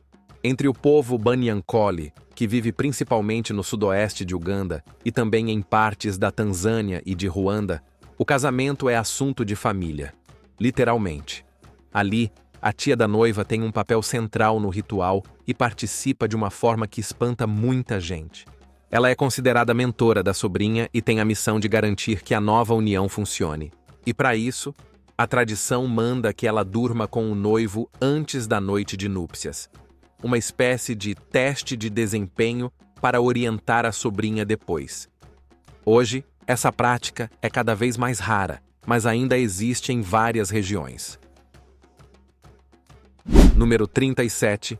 Entre o povo Banyankole, que vive principalmente no sudoeste de Uganda e também em partes da Tanzânia e de Ruanda, o casamento é assunto de família, literalmente. Ali, a tia da noiva tem um papel central no ritual e participa de uma forma que espanta muita gente. Ela é considerada mentora da sobrinha e tem a missão de garantir que a nova união funcione. E para isso, a tradição manda que ela durma com o noivo antes da noite de núpcias. Uma espécie de teste de desempenho para orientar a sobrinha depois. Hoje, essa prática é cada vez mais rara, mas ainda existe em várias regiões. Número 37.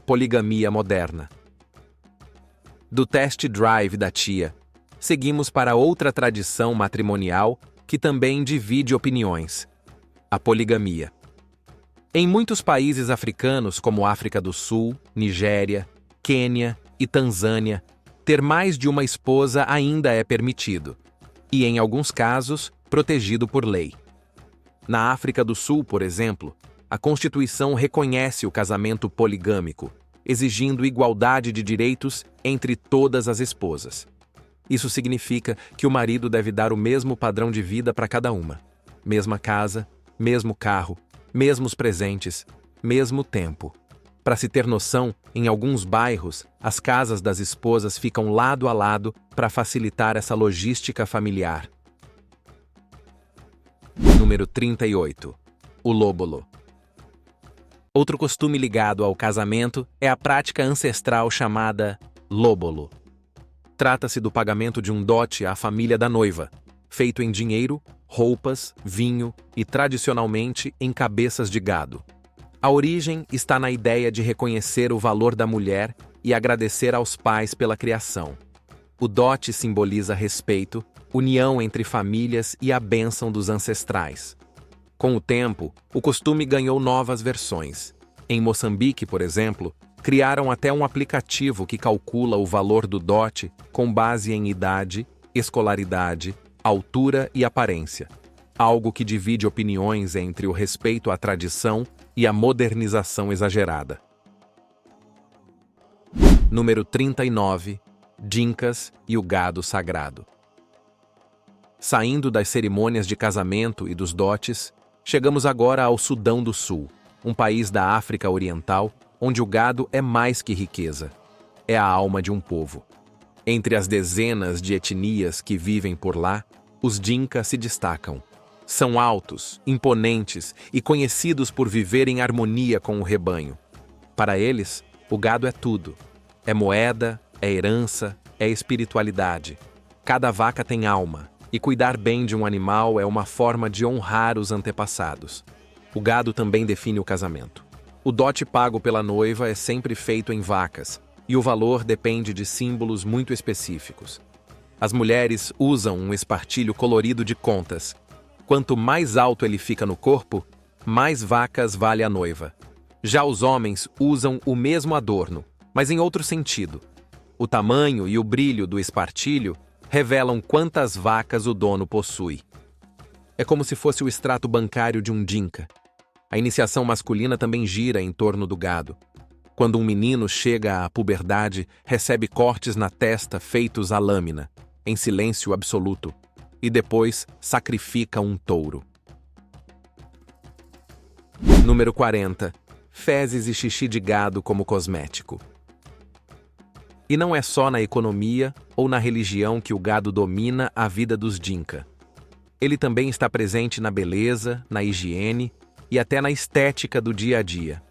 Poligamia moderna. Do test drive da tia, seguimos para outra tradição matrimonial que também divide opiniões: a poligamia. Em muitos países africanos, como África do Sul, Nigéria, Quênia e Tanzânia, ter mais de uma esposa ainda é permitido, e em alguns casos, protegido por lei. Na África do Sul, por exemplo, a Constituição reconhece o casamento poligâmico, exigindo igualdade de direitos entre todas as esposas. Isso significa que o marido deve dar o mesmo padrão de vida para cada uma. Mesma casa, mesmo carro, mesmos presentes, mesmo tempo. Para se ter noção, em alguns bairros, as casas das esposas ficam lado a lado para facilitar essa logística familiar. Número 38. O lóbolo. Outro costume ligado ao casamento é a prática ancestral chamada lóbolo. Trata-se do pagamento de um dote à família da noiva, feito em dinheiro, roupas, vinho e, tradicionalmente, em cabeças de gado. A origem está na ideia de reconhecer o valor da mulher e agradecer aos pais pela criação. O dote simboliza respeito, união entre famílias e a bênção dos ancestrais. Com o tempo, o costume ganhou novas versões. Em Moçambique, por exemplo, criaram até um aplicativo que calcula o valor do dote com base em idade, escolaridade, altura e aparência, algo que divide opiniões entre o respeito à tradição e a modernização exagerada. Número 39. Dinkas e o gado sagrado. Saindo das cerimônias de casamento e dos dotes, chegamos agora ao Sudão do Sul, um país da África Oriental, onde o gado é mais que riqueza. É a alma de um povo. Entre as dezenas de etnias que vivem por lá, os Dinka se destacam. São altos, imponentes e conhecidos por viver em harmonia com o rebanho. Para eles, o gado é tudo. É moeda, é herança, é espiritualidade. Cada vaca tem alma, e cuidar bem de um animal é uma forma de honrar os antepassados. O gado também define o casamento. O dote pago pela noiva é sempre feito em vacas, e o valor depende de símbolos muito específicos. As mulheres usam um espartilho colorido de contas. Quanto mais alto ele fica no corpo, mais vacas vale a noiva. Já os homens usam o mesmo adorno, mas em outro sentido. O tamanho e o brilho do espartilho revelam quantas vacas o dono possui. É como se fosse o extrato bancário de um Dinka. A iniciação masculina também gira em torno do gado. Quando um menino chega à puberdade, recebe cortes na testa feitos à lâmina, em silêncio absoluto, e depois sacrifica um touro. Número 40. Fezes e xixi de gado como cosmético. E não é só na economia ou na religião que o gado domina a vida dos Dinka. Ele também está presente na beleza, na higiene e até na estética do dia a dia.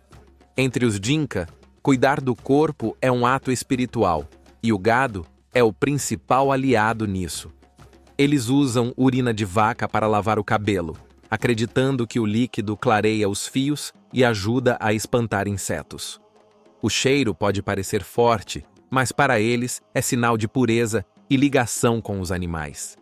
Entre os Dinka, cuidar do corpo é um ato espiritual, e o gado é o principal aliado nisso. Eles usam urina de vaca para lavar o cabelo, acreditando que o líquido clareia os fios e ajuda a espantar insetos. O cheiro pode parecer forte, mas para eles é sinal de pureza e ligação com os animais.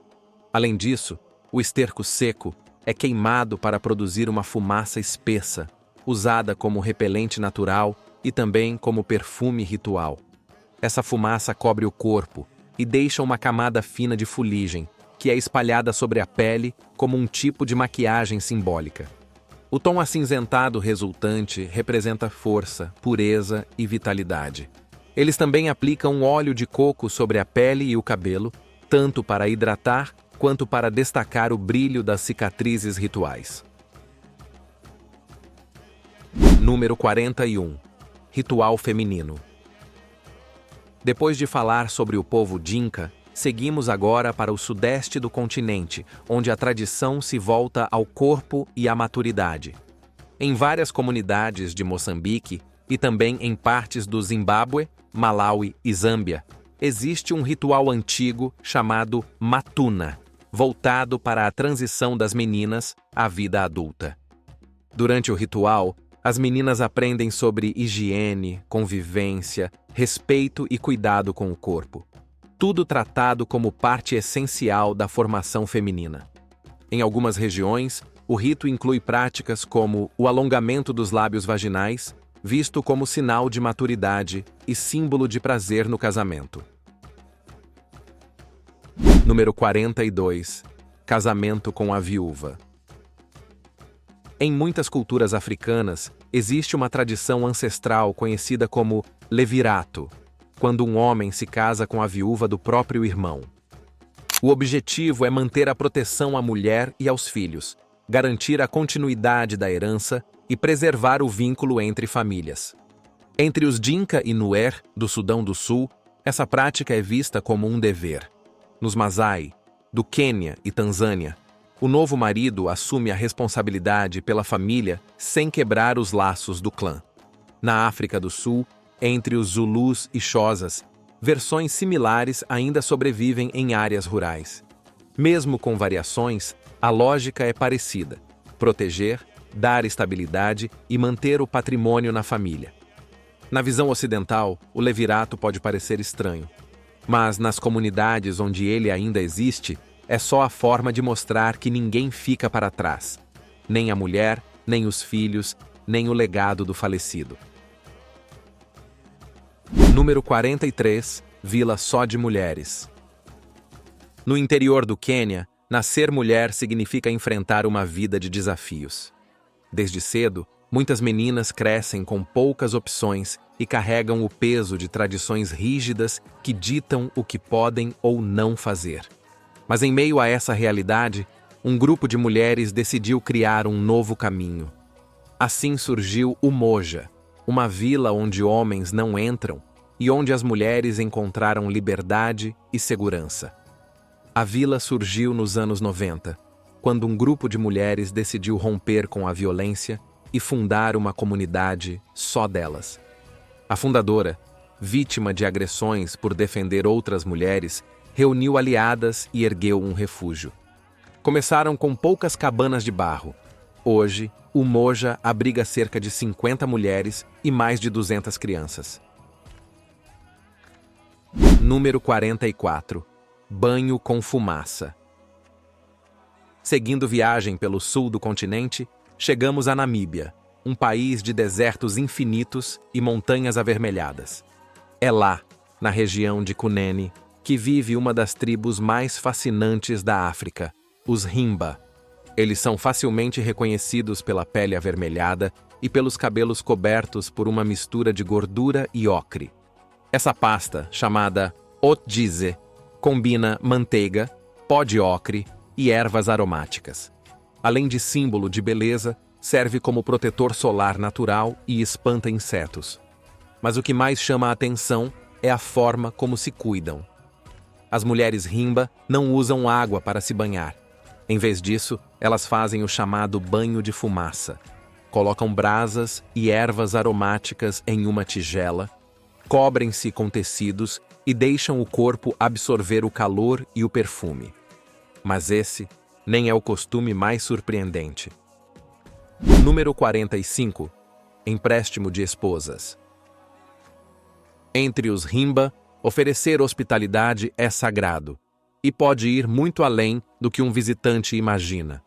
Além disso, o esterco seco é queimado para produzir uma fumaça espessa, usada como repelente natural e também como perfume ritual. Essa fumaça cobre o corpo e deixa uma camada fina de fuligem, que é espalhada sobre a pele como um tipo de maquiagem simbólica. O tom acinzentado resultante representa força, pureza e vitalidade. Eles também aplicam óleo de coco sobre a pele e o cabelo, tanto para hidratar quanto para destacar o brilho das cicatrizes rituais. Número 41. Ritual feminino. Depois de falar sobre o povo Dinka, seguimos agora para o sudeste do continente, onde a tradição se volta ao corpo e à maturidade. Em várias comunidades de Moçambique e também em partes do Zimbábue, Malawi e Zâmbia, existe um ritual antigo chamado matuna, voltado para a transição das meninas à vida adulta. Durante o ritual, as meninas aprendem sobre higiene, convivência, respeito e cuidado com o corpo. Tudo tratado como parte essencial da formação feminina. Em algumas regiões, o rito inclui práticas como o alongamento dos lábios vaginais, visto como sinal de maturidade e símbolo de prazer no casamento. Número 42. Casamento com a viúva. Em muitas culturas africanas, existe uma tradição ancestral conhecida como levirato, quando um homem se casa com a viúva do próprio irmão. O objetivo é manter a proteção à mulher e aos filhos, garantir a continuidade da herança e preservar o vínculo entre famílias. Entre os Dinka e Nuer, do Sudão do Sul, essa prática é vista como um dever. Nos Masai, do Quênia e Tanzânia, o novo marido assume a responsabilidade pela família sem quebrar os laços do clã. Na África do Sul, entre os Zulus e Xhosas, versões similares ainda sobrevivem em áreas rurais. Mesmo com variações, a lógica é parecida: proteger, dar estabilidade e manter o patrimônio na família. Na visão ocidental, o levirato pode parecer estranho, mas nas comunidades onde ele ainda existe, é só a forma de mostrar que ninguém fica para trás, nem a mulher, nem os filhos, nem o legado do falecido. Número 43. Vila só de mulheres. No interior do Quênia, nascer mulher significa enfrentar uma vida de desafios. Desde cedo, muitas meninas crescem com poucas opções e carregam o peso de tradições rígidas que ditam o que podem ou não fazer. Mas em meio a essa realidade, um grupo de mulheres decidiu criar um novo caminho. Assim surgiu Umoja, uma vila onde homens não entram e onde as mulheres encontraram liberdade e segurança. A vila surgiu nos anos 90, quando um grupo de mulheres decidiu romper com a violência e fundar uma comunidade só delas. A fundadora, vítima de agressões por defender outras mulheres, reuniu aliadas e ergueu um refúgio. Começaram com poucas cabanas de barro. Hoje, Umoja abriga cerca de 50 mulheres e mais de 200 crianças. Número 44. Banho com fumaça. Seguindo viagem pelo sul do continente, chegamos a Namíbia, um país de desertos infinitos e montanhas avermelhadas. É lá, na região de Kunene, que vive uma das tribos mais fascinantes da África, os Himba. Eles são facilmente reconhecidos pela pele avermelhada e pelos cabelos cobertos por uma mistura de gordura e ocre. Essa pasta, chamada otjize, combina manteiga, pó de ocre e ervas aromáticas. Além de símbolo de beleza, serve como protetor solar natural e espanta insetos. Mas o que mais chama a atenção é a forma como se cuidam. As mulheres Himba não usam água para se banhar. Em vez disso, elas fazem o chamado banho de fumaça. Colocam brasas e ervas aromáticas em uma tigela, cobrem-se com tecidos e deixam o corpo absorver o calor e o perfume. Mas esse nem é o costume mais surpreendente. Número 45. Empréstimo de esposas. Entre os Himba, oferecer hospitalidade é sagrado e pode ir muito além do que um visitante imagina.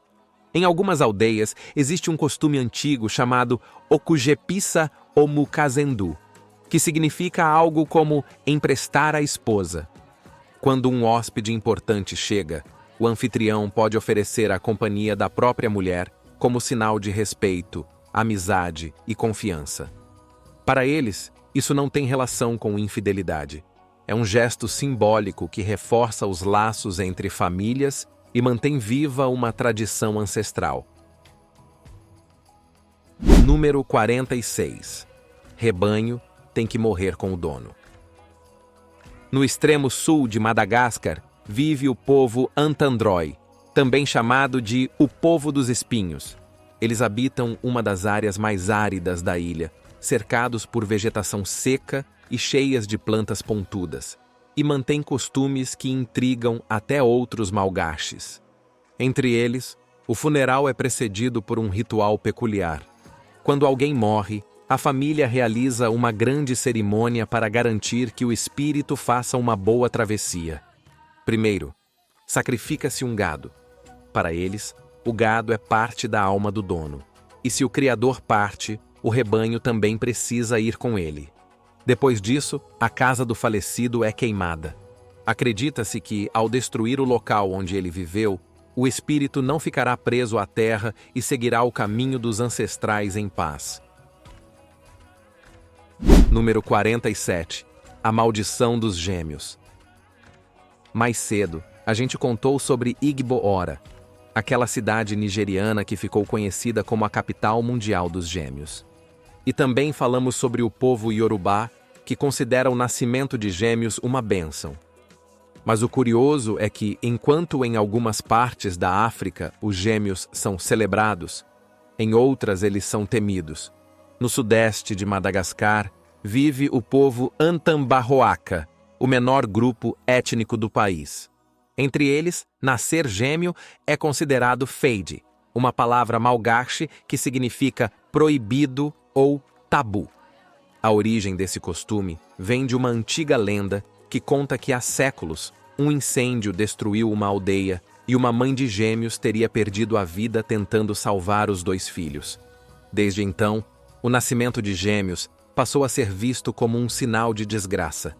Em algumas aldeias, existe um costume antigo chamado Okujepissa ou Mukazendu, que significa algo como emprestar a esposa. Quando um hóspede importante chega, o anfitrião pode oferecer a companhia da própria mulher como sinal de respeito, amizade e confiança. Para eles, isso não tem relação com infidelidade. É um gesto simbólico que reforça os laços entre famílias e mantém viva uma tradição ancestral. Número 46. Rebanho tem que morrer com o dono. No extremo sul de Madagascar, vive o povo Antandroy, também chamado de o povo dos espinhos. Eles habitam uma das áreas mais áridas da ilha, cercados por vegetação seca e cheias de plantas pontudas, e mantêm costumes que intrigam até outros malgaches. Entre eles, o funeral é precedido por um ritual peculiar. Quando alguém morre, a família realiza uma grande cerimônia para garantir que o espírito faça uma boa travessia. Primeiro, sacrifica-se um gado. Para eles, o gado é parte da alma do dono, e se o criador parte, o rebanho também precisa ir com ele. Depois disso, a casa do falecido é queimada. Acredita-se que, ao destruir o local onde ele viveu, O espírito não ficará preso à terra e seguirá o caminho dos ancestrais em paz. Número 47. A maldição dos gêmeos. Mais cedo, a gente contou sobre Igbo Ora, aquela cidade nigeriana que ficou conhecida como a capital mundial dos gêmeos. E também falamos sobre o povo Yorubá, que considera o nascimento de gêmeos uma bênção. Mas o curioso é que, enquanto em algumas partes da África os gêmeos são celebrados, em outras eles são temidos. No sudeste de Madagascar, vive o povo Antambarroaca, o menor grupo étnico do país. Entre eles, nascer gêmeo é considerado feide, uma palavra malgache que significa proibido ou tabu. A origem desse costume vem de uma antiga lenda que conta que há séculos um incêndio destruiu uma aldeia e uma mãe de gêmeos teria perdido a vida tentando salvar os 2 filhos. Desde então, o nascimento de gêmeos passou a ser visto como um sinal de desgraça.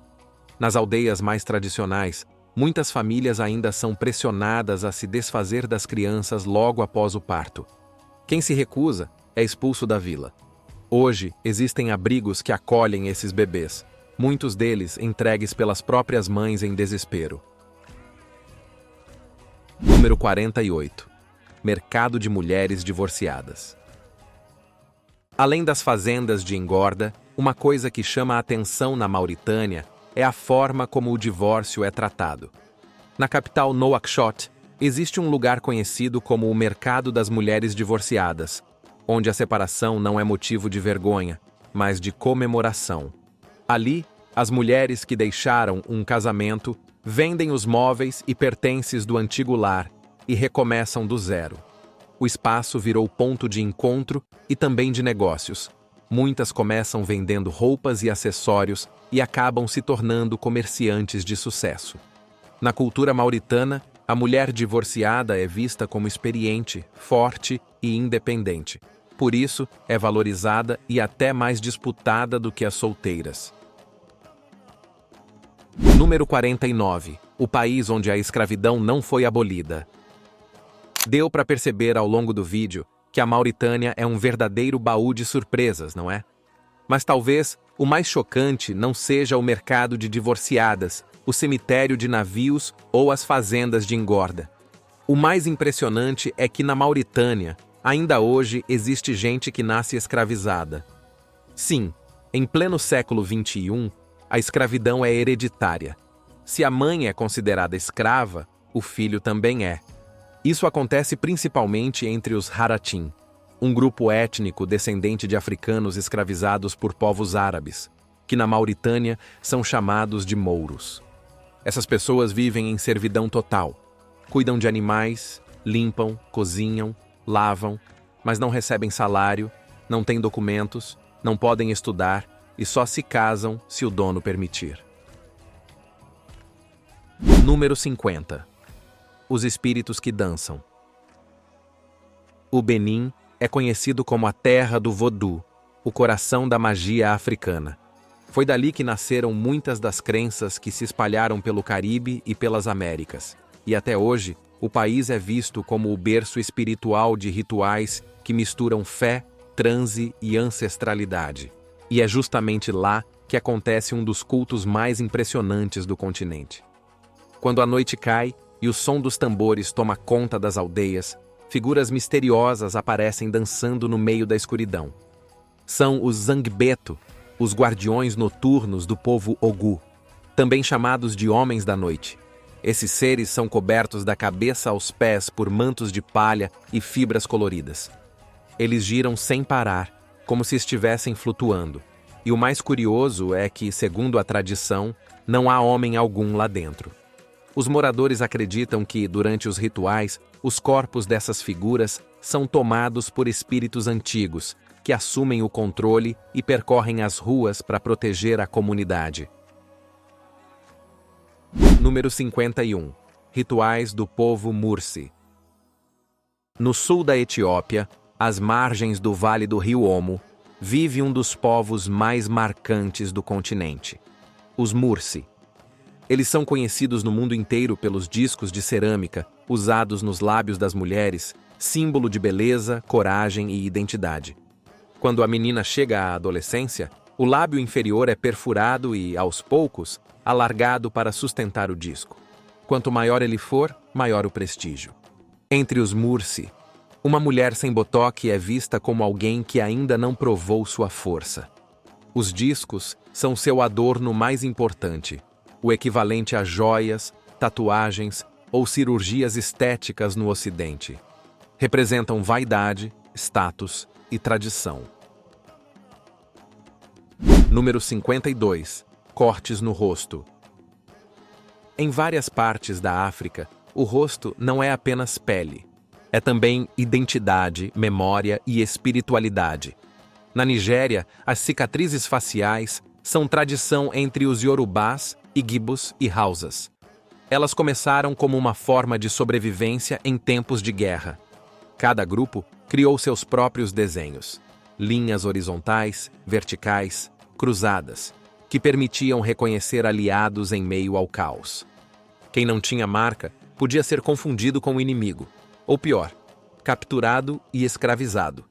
Nas aldeias mais tradicionais, muitas famílias ainda são pressionadas a se desfazer das crianças logo após o parto. Quem se recusa é expulso da vila. Hoje, existem abrigos que acolhem esses bebês, muitos deles entregues pelas próprias mães em desespero. Número 48. Mercado de mulheres divorciadas. Além das fazendas de engorda, uma coisa que chama a atenção na Mauritânia é a forma como o divórcio é tratado. Na capital Nouakchott, existe um lugar conhecido como o Mercado das Mulheres Divorciadas, onde a separação não é motivo de vergonha, mas de comemoração. Ali, as mulheres que deixaram um casamento vendem os móveis e pertences do antigo lar e recomeçam do zero. O espaço virou ponto de encontro e também de negócios. Muitas começam vendendo roupas e acessórios e acabam se tornando comerciantes de sucesso. Na cultura mauritana, a mulher divorciada é vista como experiente, forte e independente. Por isso, é valorizada e até mais disputada do que as solteiras. Número 49. O país onde a escravidão não foi abolida. Deu para perceber ao longo do vídeo que a Mauritânia é um verdadeiro baú de surpresas, não é? Mas talvez o mais chocante não seja o mercado de divorciadas, o cemitério de navios ou as fazendas de engorda. O mais impressionante é que na Mauritânia, ainda hoje existe gente que nasce escravizada. Sim, em pleno século XXI, a escravidão é hereditária. Se a mãe é considerada escrava, o filho também é. Isso acontece principalmente entre os Haratin, um grupo étnico descendente de africanos escravizados por povos árabes, que na Mauritânia são chamados de mouros. Essas pessoas vivem em servidão total. Cuidam de animais, limpam, cozinham, lavam, mas não recebem salário, não têm documentos, não podem estudar e só se casam se o dono permitir. Número 50. Os espíritos que dançam. O Benin é conhecido como a terra do voodoo, o coração da magia africana. Foi dali que nasceram muitas das crenças que se espalharam pelo Caribe e pelas Américas. E até hoje, o país é visto como o berço espiritual de rituais que misturam fé, transe e ancestralidade. E é justamente lá que acontece um dos cultos mais impressionantes do continente. Quando a noite cai e o som dos tambores toma conta das aldeias, figuras misteriosas aparecem dançando no meio da escuridão. São os Zangbeto, os guardiões noturnos do povo Ogu, também chamados de Homens da Noite. Esses seres são cobertos da cabeça aos pés por mantos de palha e fibras coloridas. Eles giram sem parar, como se estivessem flutuando. E o mais curioso é que, segundo a tradição, não há homem algum lá dentro. Os moradores acreditam que, durante os rituais, os corpos dessas figuras são tomados por espíritos antigos, que assumem o controle e percorrem as ruas para proteger a comunidade. Número 51. Rituais do povo Mursi. No sul da Etiópia, às margens do vale do rio Omo, vive um dos povos mais marcantes do continente, os Mursi. Eles são conhecidos no mundo inteiro pelos discos de cerâmica usados nos lábios das mulheres, símbolo de beleza, coragem e identidade. Quando a menina chega à adolescência, o lábio inferior é perfurado e, aos poucos, alargado para sustentar o disco. Quanto maior ele for, maior o prestígio. Entre os Mursi, uma mulher sem botox é vista como alguém que ainda não provou sua força. Os discos são seu adorno mais importante, o equivalente a joias, tatuagens ou cirurgias estéticas no Ocidente. Representam vaidade, status e tradição. Número 52. Cortes no rosto. Em várias partes da África, o rosto não é apenas pele. É também identidade, memória e espiritualidade. Na Nigéria, as cicatrizes faciais são tradição entre os Yorubás, Igbos e Hausas. Elas começaram como uma forma de sobrevivência em tempos de guerra. Cada grupo criou seus próprios desenhos, linhas horizontais, verticais, cruzadas, que permitiam reconhecer aliados em meio ao caos. Quem não tinha marca podia ser confundido com o inimigo, ou pior, capturado e escravizado.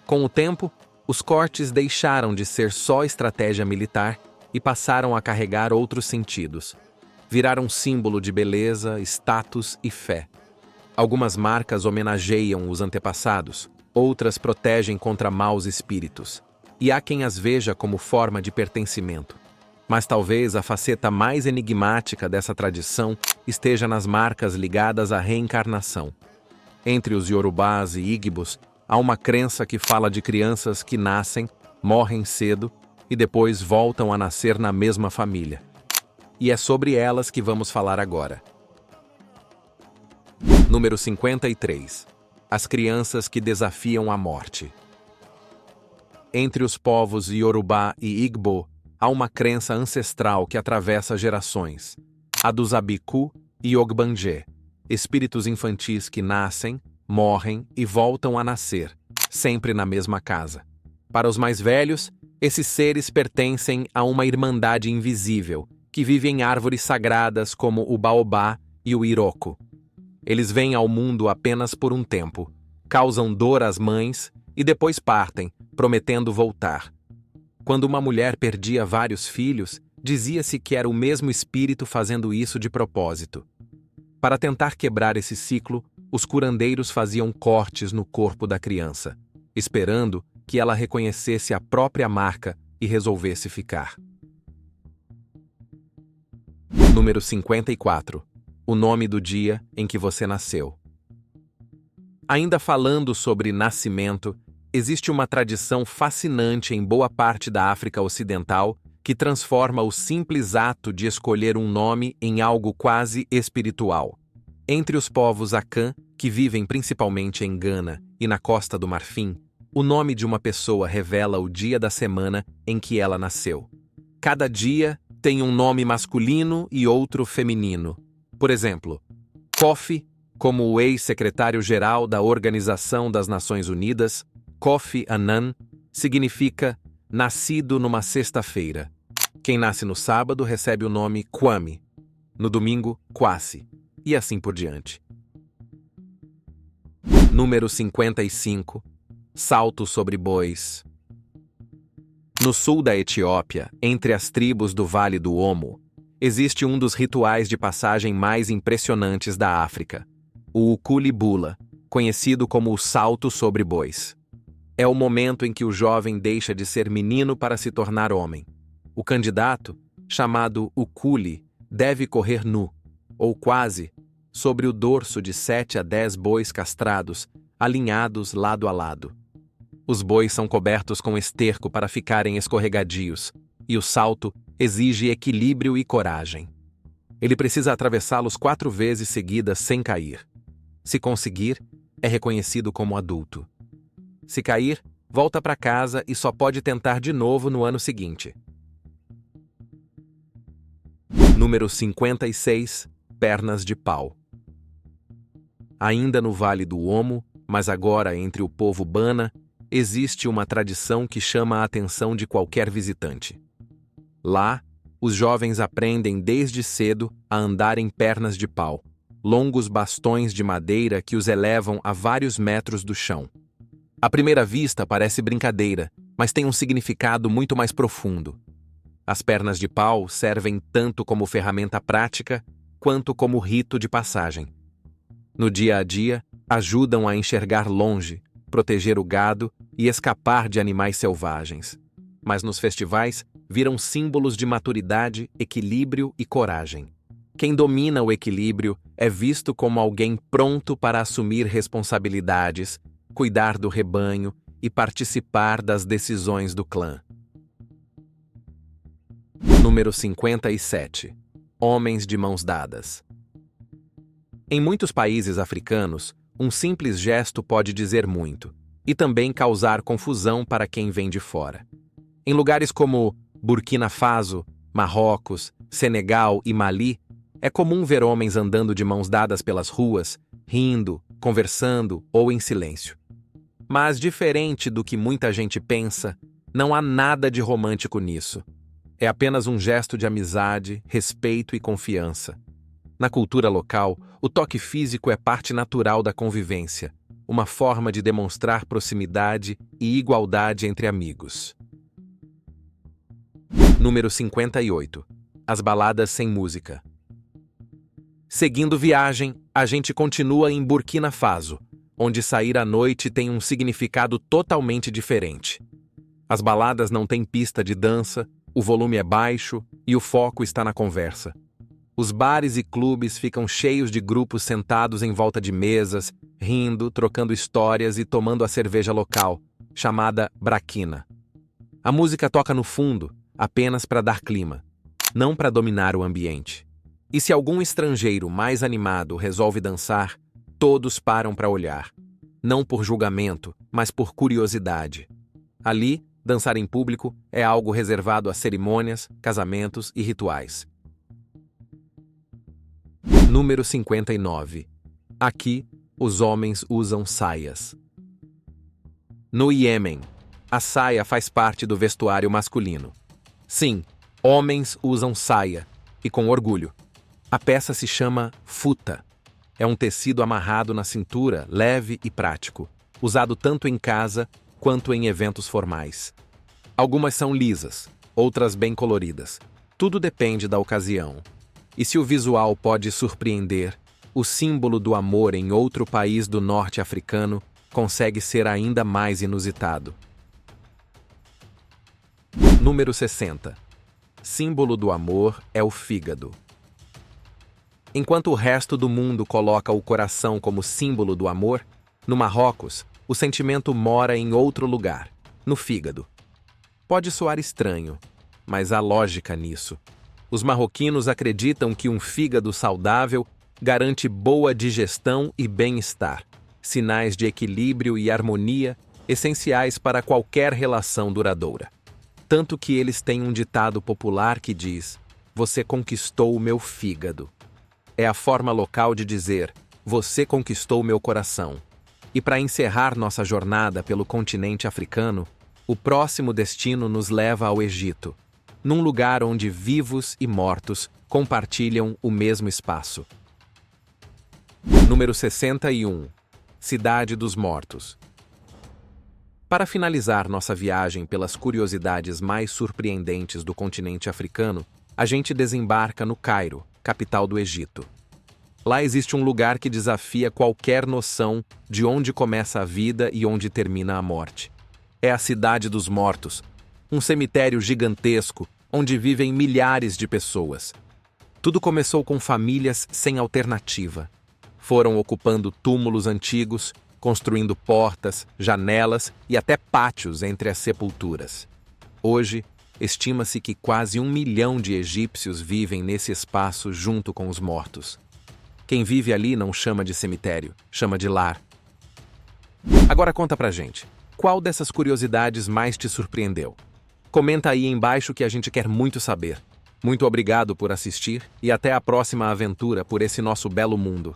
Com o tempo, os cortes deixaram de ser só estratégia militar e passaram a carregar outros sentidos. Viraram símbolo de beleza, status e fé. Algumas marcas homenageiam os antepassados, outras protegem contra maus espíritos. E há quem as veja como forma de pertencimento. Mas talvez a faceta mais enigmática dessa tradição esteja nas marcas ligadas à reencarnação. Entre os Yorubás e Igbos, há uma crença que fala de crianças que nascem, morrem cedo e depois voltam a nascer na mesma família. E é sobre elas que vamos falar agora. Número 53. As crianças que desafiam a morte. Entre os povos Yorubá e Igbo, há uma crença ancestral que atravessa gerações. A dos Abiku e Ogbanje, espíritos infantis que nascem, morrem e voltam a nascer, sempre na mesma casa. Para os mais velhos, esses seres pertencem a uma irmandade invisível, que vive em árvores sagradas como o baobá e o iroko. Eles vêm ao mundo apenas por um tempo, causam dor às mães e depois partem, prometendo voltar. Quando uma mulher perdia vários filhos, dizia-se que era o mesmo espírito fazendo isso de propósito. Para tentar quebrar esse ciclo, os curandeiros faziam cortes no corpo da criança, esperando que ela reconhecesse a própria marca e resolvesse ficar. Número 54. O nome do dia em que você nasceu. Ainda falando sobre nascimento, existe uma tradição fascinante em boa parte da África Ocidental que transforma o simples ato de escolher um nome em algo quase espiritual. Entre os povos Akan, que vivem principalmente em Gana e na Costa do Marfim, o nome de uma pessoa revela o dia da semana em que ela nasceu. Cada dia tem um nome masculino e outro feminino. Por exemplo, Kofi, como o ex-secretário-geral da Organização das Nações Unidas, Kofi Annan, significa nascido numa sexta-feira. Quem nasce no sábado recebe o nome Kwame, no domingo, Kwasi, e assim por diante. Número 55. Salto sobre bois. No sul da Etiópia, entre as tribos do Vale do Omo, existe um dos rituais de passagem mais impressionantes da África, o Ukulibula, conhecido como o salto sobre bois. É o momento em que o jovem deixa de ser menino para se tornar homem. O candidato, chamado Ukuli, deve correr nu, ou quase, sobre o dorso de 7 a 10 bois castrados, alinhados lado a lado. Os bois são cobertos com esterco para ficarem escorregadios, e o salto exige equilíbrio e coragem. Ele precisa atravessá-los 4 vezes seguidas sem cair. Se conseguir, é reconhecido como adulto. Se cair, volta para casa e só pode tentar de novo no ano seguinte. Número 56. Pernas de pau. Ainda no Vale do Omo, mas agora entre o povo Bana, existe uma tradição que chama a atenção de qualquer visitante. Lá, os jovens aprendem desde cedo a andar em pernas de pau, longos bastões de madeira que os elevam a vários metros do chão. À primeira vista parece brincadeira, mas tem um significado muito mais profundo. As pernas de pau servem tanto como ferramenta prática quanto como rito de passagem. No dia a dia, ajudam a enxergar longe, proteger o gado e escapar de animais selvagens. Mas nos festivais, viram símbolos de maturidade, equilíbrio e coragem. Quem domina o equilíbrio é visto como alguém pronto para assumir responsabilidades, cuidar do rebanho e participar das decisões do clã. Número 57. Homens de mãos dadas. Em muitos países africanos, um simples gesto pode dizer muito, e também causar confusão para quem vem de fora. Em lugares como Burkina Faso, Marrocos, Senegal e Mali, é comum ver homens andando de mãos dadas pelas ruas, rindo, conversando ou em silêncio. Mas, diferente do que muita gente pensa, não há nada de romântico nisso. É apenas um gesto de amizade, respeito e confiança. Na cultura local, o toque físico é parte natural da convivência, uma forma de demonstrar proximidade e igualdade entre amigos. Número 58. As baladas sem música. Seguindo viagem, a gente continua em Burkina Faso, onde sair à noite tem um significado totalmente diferente. As baladas não têm pista de dança, o volume é baixo e o foco está na conversa. Os bares e clubes ficam cheios de grupos sentados em volta de mesas, rindo, trocando histórias e tomando a cerveja local, chamada braquina. A música toca no fundo, apenas para dar clima, não para dominar o ambiente. E se algum estrangeiro mais animado resolve dançar, todos param para olhar. Não por julgamento, mas por curiosidade. Ali, dançar em público é algo reservado a cerimônias, casamentos e rituais. Número 59. Aqui, os homens usam saias. No Iêmen, a saia faz parte do vestuário masculino. Sim, homens usam saia, e com orgulho. A peça se chama futa. É um tecido amarrado na cintura, leve e prático, usado tanto em casa quanto em eventos formais. Algumas são lisas, outras bem coloridas. Tudo depende da ocasião. E se o visual pode surpreender, o símbolo do amor em outro país do norte africano consegue ser ainda mais inusitado. Número 60. Símbolo do amor é o fígado. Enquanto o resto do mundo coloca o coração como símbolo do amor, no Marrocos, o sentimento mora em outro lugar, no fígado. Pode soar estranho, mas há lógica nisso. Os marroquinos acreditam que um fígado saudável garante boa digestão e bem-estar, sinais de equilíbrio e harmonia essenciais para qualquer relação duradoura. Tanto que eles têm um ditado popular que diz: "Você conquistou o meu fígado." É a forma local de dizer: "Você conquistou meu coração." E para encerrar nossa jornada pelo continente africano, o próximo destino nos leva ao Egito, num lugar onde vivos e mortos compartilham o mesmo espaço. Número 61. Cidade dos Mortos. Para finalizar nossa viagem pelas curiosidades mais surpreendentes do continente africano, a gente desembarca no Cairo, capital do Egito. Lá existe um lugar que desafia qualquer noção de onde começa a vida e onde termina a morte. É a Cidade dos Mortos, um cemitério gigantesco onde vivem milhares de pessoas. Tudo começou com famílias sem alternativa. Foram ocupando túmulos antigos, construindo portas, janelas e até pátios entre as sepulturas. Hoje, estima-se que quase 1 milhão de egípcios vivem nesse espaço junto com os mortos. Quem vive ali não chama de cemitério, chama de lar. Agora conta pra gente, qual dessas curiosidades mais te surpreendeu? Comenta aí embaixo que a gente quer muito saber. Muito obrigado por assistir e até a próxima aventura por esse nosso belo mundo.